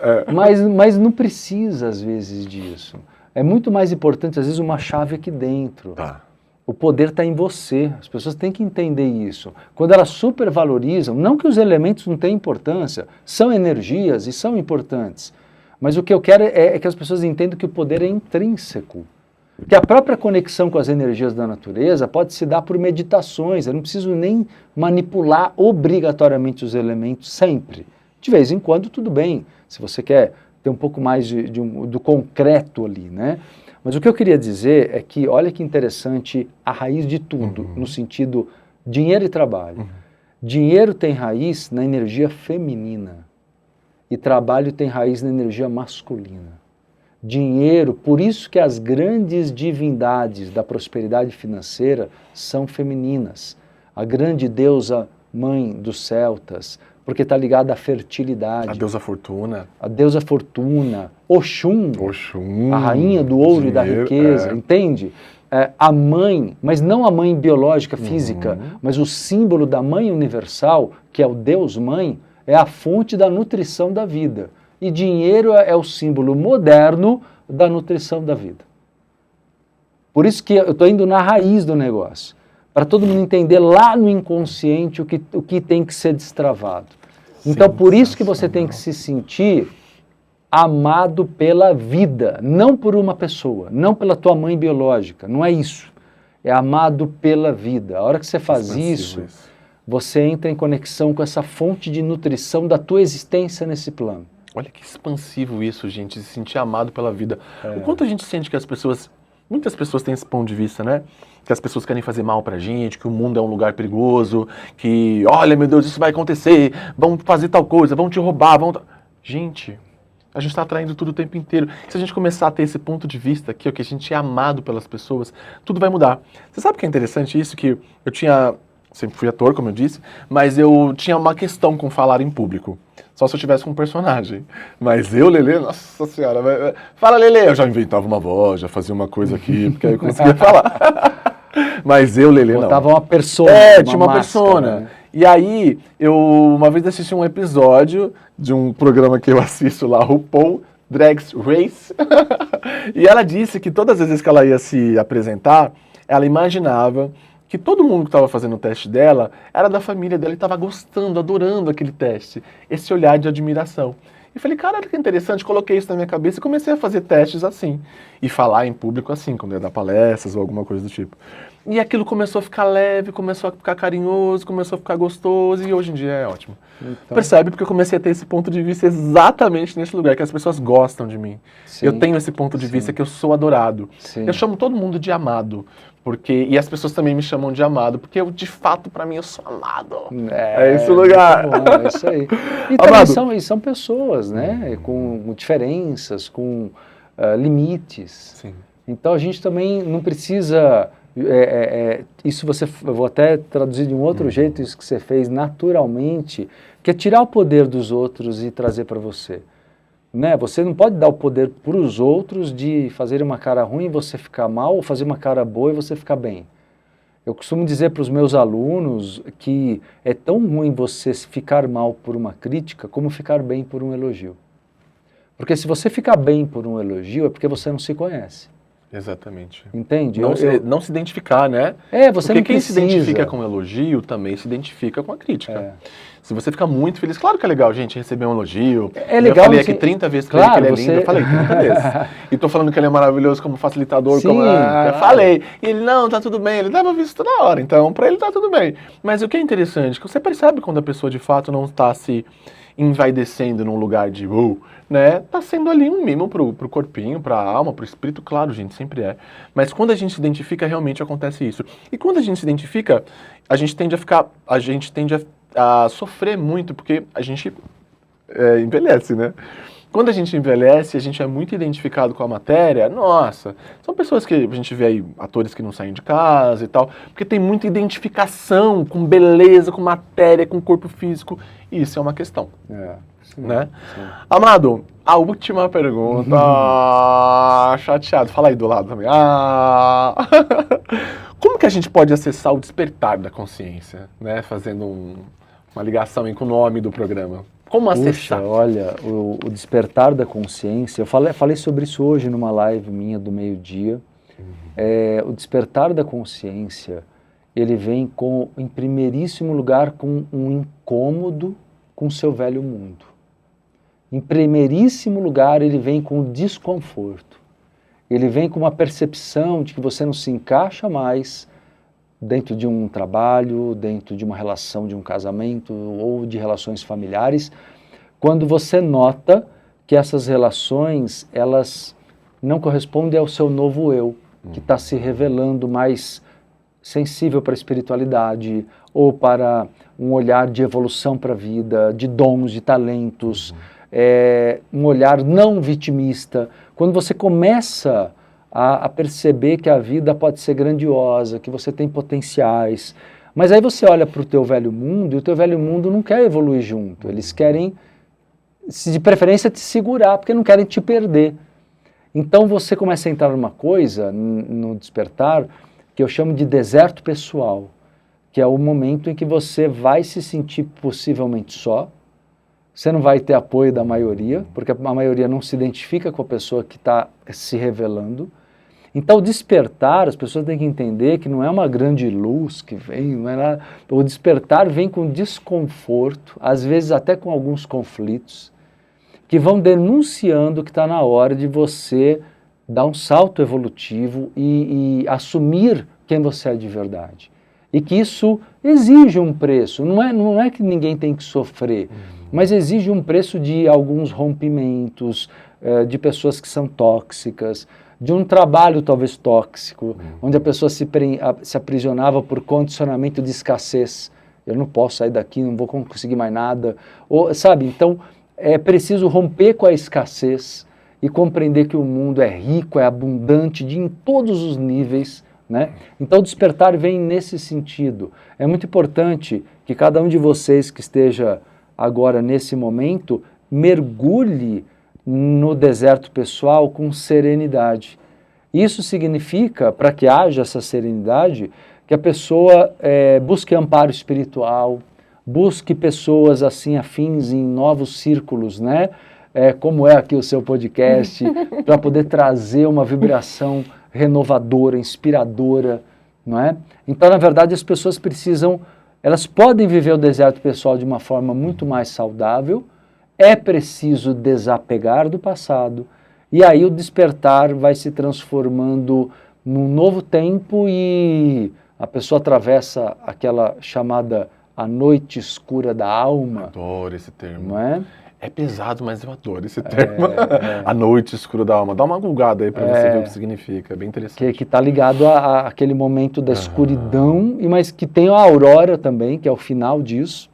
Mas não precisa às vezes disso. É muito mais importante, às vezes, uma chave aqui dentro. Tá. O poder está em você. As pessoas têm que entender isso. Quando elas supervalorizam, não que os elementos não tenham importância, são energias e são importantes. Mas o que eu quero é que as pessoas entendam que o poder é intrínseco. Que a própria conexão com as energias da natureza pode se dar por meditações. Eu não preciso nem manipular obrigatoriamente os elementos sempre. De vez em quando, tudo bem. Se você quer ter um pouco mais do concreto ali, né? Mas o que eu queria dizer é que, olha que interessante, a raiz de tudo, no sentido dinheiro e trabalho. Dinheiro tem raiz na energia feminina e trabalho tem raiz na energia masculina. Dinheiro, por isso que as grandes divindades da prosperidade financeira são femininas. A grande deusa mãe dos celtas, porque está ligada à fertilidade. A deusa Fortuna. A deusa Fortuna, Oxum, a rainha do ouro e da riqueza, entende? A mãe, mas não a mãe biológica, física, mas o símbolo da mãe universal, que é o Deus Mãe, é a fonte da nutrição da vida. E dinheiro é o símbolo moderno da nutrição da vida. Por isso que eu estou indo na raiz do negócio, para todo mundo entender lá no inconsciente o que tem que ser destravado. Então, por isso que você tem que se sentir amado pela vida, não por uma pessoa, não pela tua mãe biológica, não é isso. É amado pela vida. A hora que você faz isso, você entra em conexão com essa fonte de nutrição da tua existência nesse plano. Olha que expansivo isso, gente, se sentir amado pela vida. O quanto a gente sente que muitas pessoas têm esse ponto de vista, né? Que as pessoas querem fazer mal pra gente, que o mundo é um lugar perigoso, que, olha, meu Deus, isso vai acontecer, vão fazer tal coisa, vão te roubar, Gente, A gente está atraindo tudo o tempo inteiro. Se a gente começar a ter esse ponto de vista aqui, que a gente é amado pelas pessoas, tudo vai mudar. Você sabe que é interessante isso? Que eu sempre fui ator, como eu disse, mas eu tinha uma questão com falar em público. Só se eu tivesse com um personagem. Mas eu, Lelê, nossa senhora, fala Lelê, eu já inventava uma voz, já fazia uma coisa aqui, porque aí eu conseguia falar. Mas eu, Lelê, não. Botava uma persona. Tinha uma persona. Né? E aí, eu uma vez assisti um episódio de um programa que eu assisto lá, RuPaul Drag Race, e ela disse que todas as vezes que ela ia se apresentar, ela imaginava que todo mundo que estava fazendo o teste dela era da família dela e estava gostando, adorando aquele teste, esse olhar de admiração. E falei, cara, que interessante, coloquei isso na minha cabeça e comecei a fazer testes assim, e falar em público assim, quando ia dar palestras ou alguma coisa do tipo. E aquilo começou a ficar leve, começou a ficar carinhoso, começou a ficar gostoso e hoje em dia é ótimo. Então... Percebe? Porque eu comecei a ter esse ponto de vista exatamente nesse lugar, que as pessoas gostam de mim. Sim, eu tenho esse ponto de vista que eu sou adorado. Sim. Eu chamo todo mundo de amado. E as pessoas também me chamam de amado, porque eu, de fato, pra mim, eu sou amado. É esse lugar. Bom, é isso aí. E também são pessoas, né? Com diferenças, com limites. Sim. Então a gente também não precisa... isso eu vou até traduzir de um outro jeito, isso que você fez naturalmente, que é tirar o poder dos outros e trazer para você. Né? Você não pode dar o poder para os outros de fazer uma cara ruim e você ficar mal, ou fazer uma cara boa e você ficar bem. Eu costumo dizer para os meus alunos que é tão ruim você ficar mal por uma crítica como ficar bem por um elogio. Porque se você ficar bem por um elogio é porque você não se conhece. Exatamente. Entende? Não se identificar, né? Você porque não quem precisa. se identifica com elogio também se identifica com a crítica. Se você ficar muito feliz, claro que é legal, gente, receber um elogio. É legal. Eu falei aqui 30 vezes que ele é lindo, eu falei 30 vezes. E tô falando que ele é maravilhoso como facilitador, Sim, claro. Eu falei. E ele, não, tá tudo bem, ele dava visto toda hora, então pra ele tá tudo bem. Mas o que é interessante, que você percebe quando a pessoa de fato não está se envaidecendo num lugar de né? Tá sendo ali um mimo pro corpinho, pra alma, pro espírito, claro, gente, sempre é. Mas quando a gente se identifica, realmente acontece isso. E quando a gente se identifica, a gente tende a sofrer muito, porque a gente envelhece, né? Quando a gente envelhece, a gente é muito identificado com a matéria, nossa, são pessoas que a gente vê aí, atores que não saem de casa e tal, porque tem muita identificação com beleza, com matéria, com corpo físico, e isso é uma questão. Sim, né? Sim. Amado, a última pergunta, chateado, fala aí do lado também. Como que a gente pode acessar o despertar da consciência, né? Fazendo uma ligação aí com o nome do programa. Como acessar? Puxa, olha, o despertar da consciência, eu falei sobre isso hoje numa live minha do meio-dia. O despertar da consciência, ele vem em primeiríssimo lugar com um incômodo com o seu velho mundo. Em primeiríssimo lugar, ele vem com desconforto. Ele vem com uma percepção de que você não se encaixa mais dentro de um trabalho, dentro de uma relação, de um casamento ou de relações familiares, quando você nota que essas relações, elas não correspondem ao seu novo eu, que está se revelando mais sensível para a espiritualidade ou para um olhar de evolução para a vida, de dons, de talentos, um olhar não vitimista. Quando você começa a perceber que a vida pode ser grandiosa, que você tem potenciais, mas aí você olha para o teu velho mundo e o teu velho mundo não quer evoluir junto, eles querem, de preferência, te segurar, porque não querem te perder. Então você começa a entrar numa coisa, no despertar, que eu chamo de deserto pessoal, que é o momento em que você vai se sentir possivelmente só, você não vai ter apoio da maioria, porque a maioria não se identifica com a pessoa que está se revelando. Então, o despertar, as pessoas têm que entender que não é uma grande luz que vem, não é nada. O despertar vem com desconforto, às vezes até com alguns conflitos, que vão denunciando que está na hora de você dar um salto evolutivo e assumir quem você é de verdade. E que isso exige um preço, não é que ninguém tem que sofrer, mas exige um preço de alguns rompimentos, de pessoas que são tóxicas, de um trabalho talvez tóxico, onde a pessoa se aprisionava por condicionamento de escassez. Eu não posso sair daqui, não vou conseguir mais nada. Sabe? Então, é preciso romper com a escassez e compreender que o mundo é rico, é abundante em todos os níveis, né? Então o despertar vem nesse sentido. É muito importante que cada um de vocês que esteja agora nesse momento mergulhe no deserto pessoal com serenidade. Isso significa, para que haja essa serenidade, que a pessoa busque amparo espiritual, busque pessoas assim afins em novos círculos, né? Como é aqui o seu podcast, para poder trazer uma vibração renovadora, inspiradora, não é? Então, na verdade, as pessoas precisam, elas podem viver o deserto pessoal de uma forma muito mais saudável. É preciso desapegar do passado, e aí o despertar vai se transformando num novo tempo e a pessoa atravessa aquela chamada a noite escura da alma. Adoro esse termo. Não é? É pesado, mas eu adoro esse termo. A noite escura da alma. Dá uma gulgada aí para você ver o que significa. É bem interessante. Que está ligado àquele momento da escuridão, mas que tem a aurora também, que é o final disso,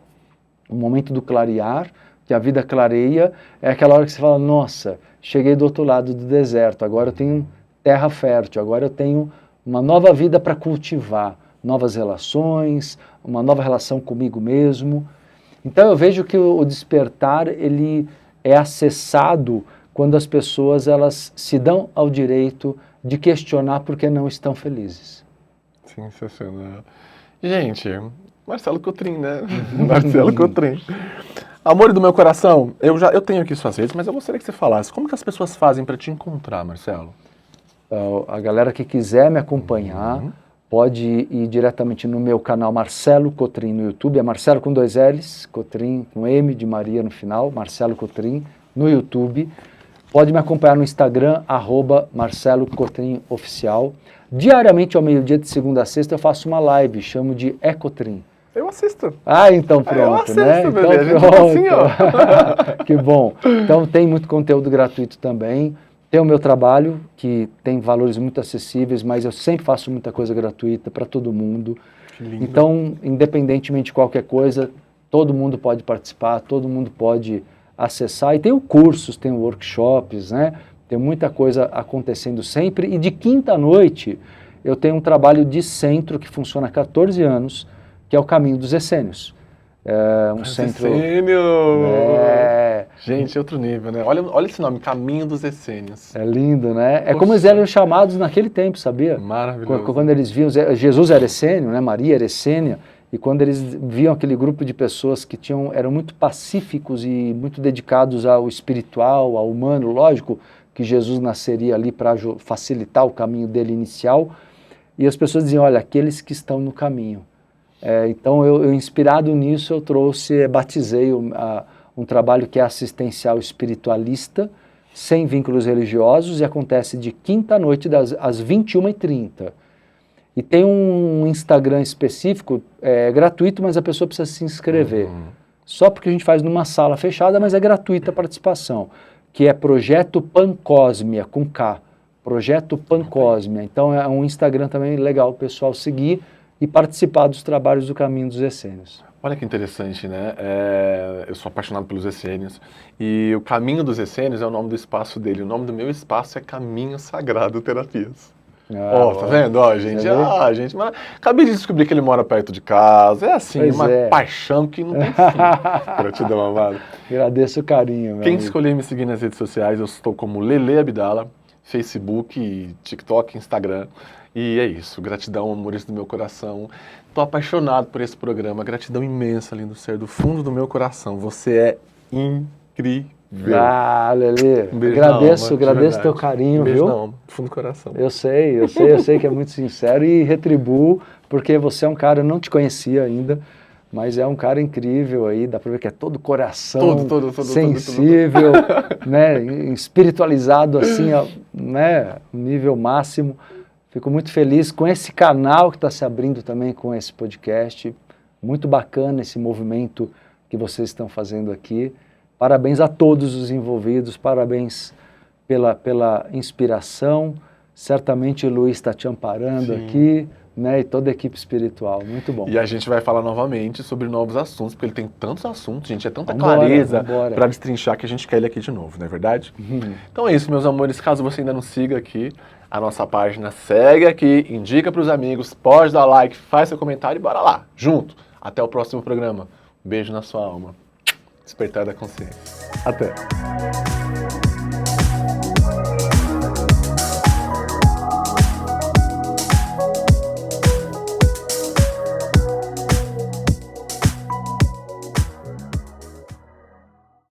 o momento do clarear, que a vida clareia, é aquela hora que você fala, nossa, cheguei do outro lado do deserto, agora eu tenho terra fértil, agora eu tenho uma nova vida para cultivar, novas relações, uma nova relação comigo mesmo. Então eu vejo que o despertar, ele é acessado quando as pessoas elas se dão ao direito de questionar por que não estão felizes. Sensacional. Gente, Marcelo Cotrim, né? Marcelo Cotrim. Amor do meu coração, eu tenho aqui suas redes, mas eu gostaria que você falasse, como que as pessoas fazem para te encontrar, Marcelo? A galera que quiser me acompanhar, pode ir diretamente no meu canal Marcelo Cotrim no YouTube, é Marcelo com 2 L's, Cotrim com M de Maria no final, Marcelo Cotrim no YouTube. Pode me acompanhar no Instagram, @Marcelo Cotrim Oficial. Diariamente ao meio-dia, de segunda a sexta, eu faço uma live, chamo de Ecotrim. Eu assisto. Então pronto, eu assisto, né? Bebê. Então A gente pronto. assim, ó. Que bom. Então tem muito conteúdo gratuito também. Tem o meu trabalho, que tem valores muito acessíveis, mas eu sempre faço muita coisa gratuita para todo mundo. Que lindo. Então, independentemente de qualquer coisa, todo mundo pode participar, todo mundo pode acessar. E tem cursos, tem workshops, né? Tem muita coisa acontecendo sempre. E de quinta à noite, eu tenho um trabalho de centro que funciona há 14 anos, que é o Caminho dos Essênios. É um centro... Essênio! É... Gente, outro nível, né? Olha esse nome, Caminho dos Essênios. É lindo, né? É Poxa. como eles eram chamados naquele tempo, sabia? Maravilhoso. Quando eles viam... Jesus era essênio, né? Maria era essênia. E quando eles viam aquele grupo de pessoas que eram muito pacíficos e muito dedicados ao espiritual, ao humano, lógico que Jesus nasceria ali para facilitar o caminho dele inicial. E as pessoas diziam, olha, aqueles que estão no caminho. Então, eu inspirado nisso, eu batizei um trabalho que é assistencial espiritualista, sem vínculos religiosos, e acontece de quinta à noite, às 21h30. E tem um Instagram específico, gratuito, mas a pessoa precisa se inscrever. Só porque a gente faz numa sala fechada, mas é gratuita a participação, que é Projeto Pancósmia, com K. Projeto Pancósmia. Então, é um Instagram também legal o pessoal seguir, e participar dos trabalhos do Caminho dos Essênios. Olha que interessante, né? Eu sou apaixonado pelos essênios, e o Caminho dos Essênios é o nome do espaço dele. O nome do meu espaço é Caminho Sagrado Terapias. Tá vendo? Gente, gente, mas acabei de descobrir que ele mora perto de casa. É assim, uma paixão que não tem fim. Gratidão, amado. Agradeço o carinho, meu Quem amigo. escolher me seguir nas redes sociais, eu estou como Lele Abdala, Facebook, TikTok, Instagram. E é isso, gratidão, amores do meu coração. Estou apaixonado por esse programa, gratidão imensa, lindo ser, do fundo do meu coração. Você é incrível. Lelê, agradeço teu carinho, beijo viu? Não, do fundo do coração. Eu sei que é muito sincero e retribuo, porque você é um cara, eu não te conhecia ainda, mas é um cara incrível aí, dá pra ver que é todo coração, sensível, né, espiritualizado assim, né, nível máximo. Fico muito feliz com esse canal que está se abrindo também com esse podcast. Muito bacana esse movimento que vocês estão fazendo aqui. Parabéns a todos os envolvidos, parabéns pela inspiração certamente o Luiz está te amparando Sim. aqui, né? E toda a equipe espiritual. Muito bom. E a gente vai falar novamente sobre novos assuntos, porque ele tem tantos assuntos, gente, é tanta Vambora, clareza vambora. para destrinchar que a gente quer ele aqui de novo, não é verdade? Então é isso, meus amores. Caso você ainda não siga aqui a nossa página, segue aqui, indica para os amigos, pode dar like, faz seu comentário e bora lá, junto. Até o próximo programa. Beijo na sua alma. Despertar da consciência. Até.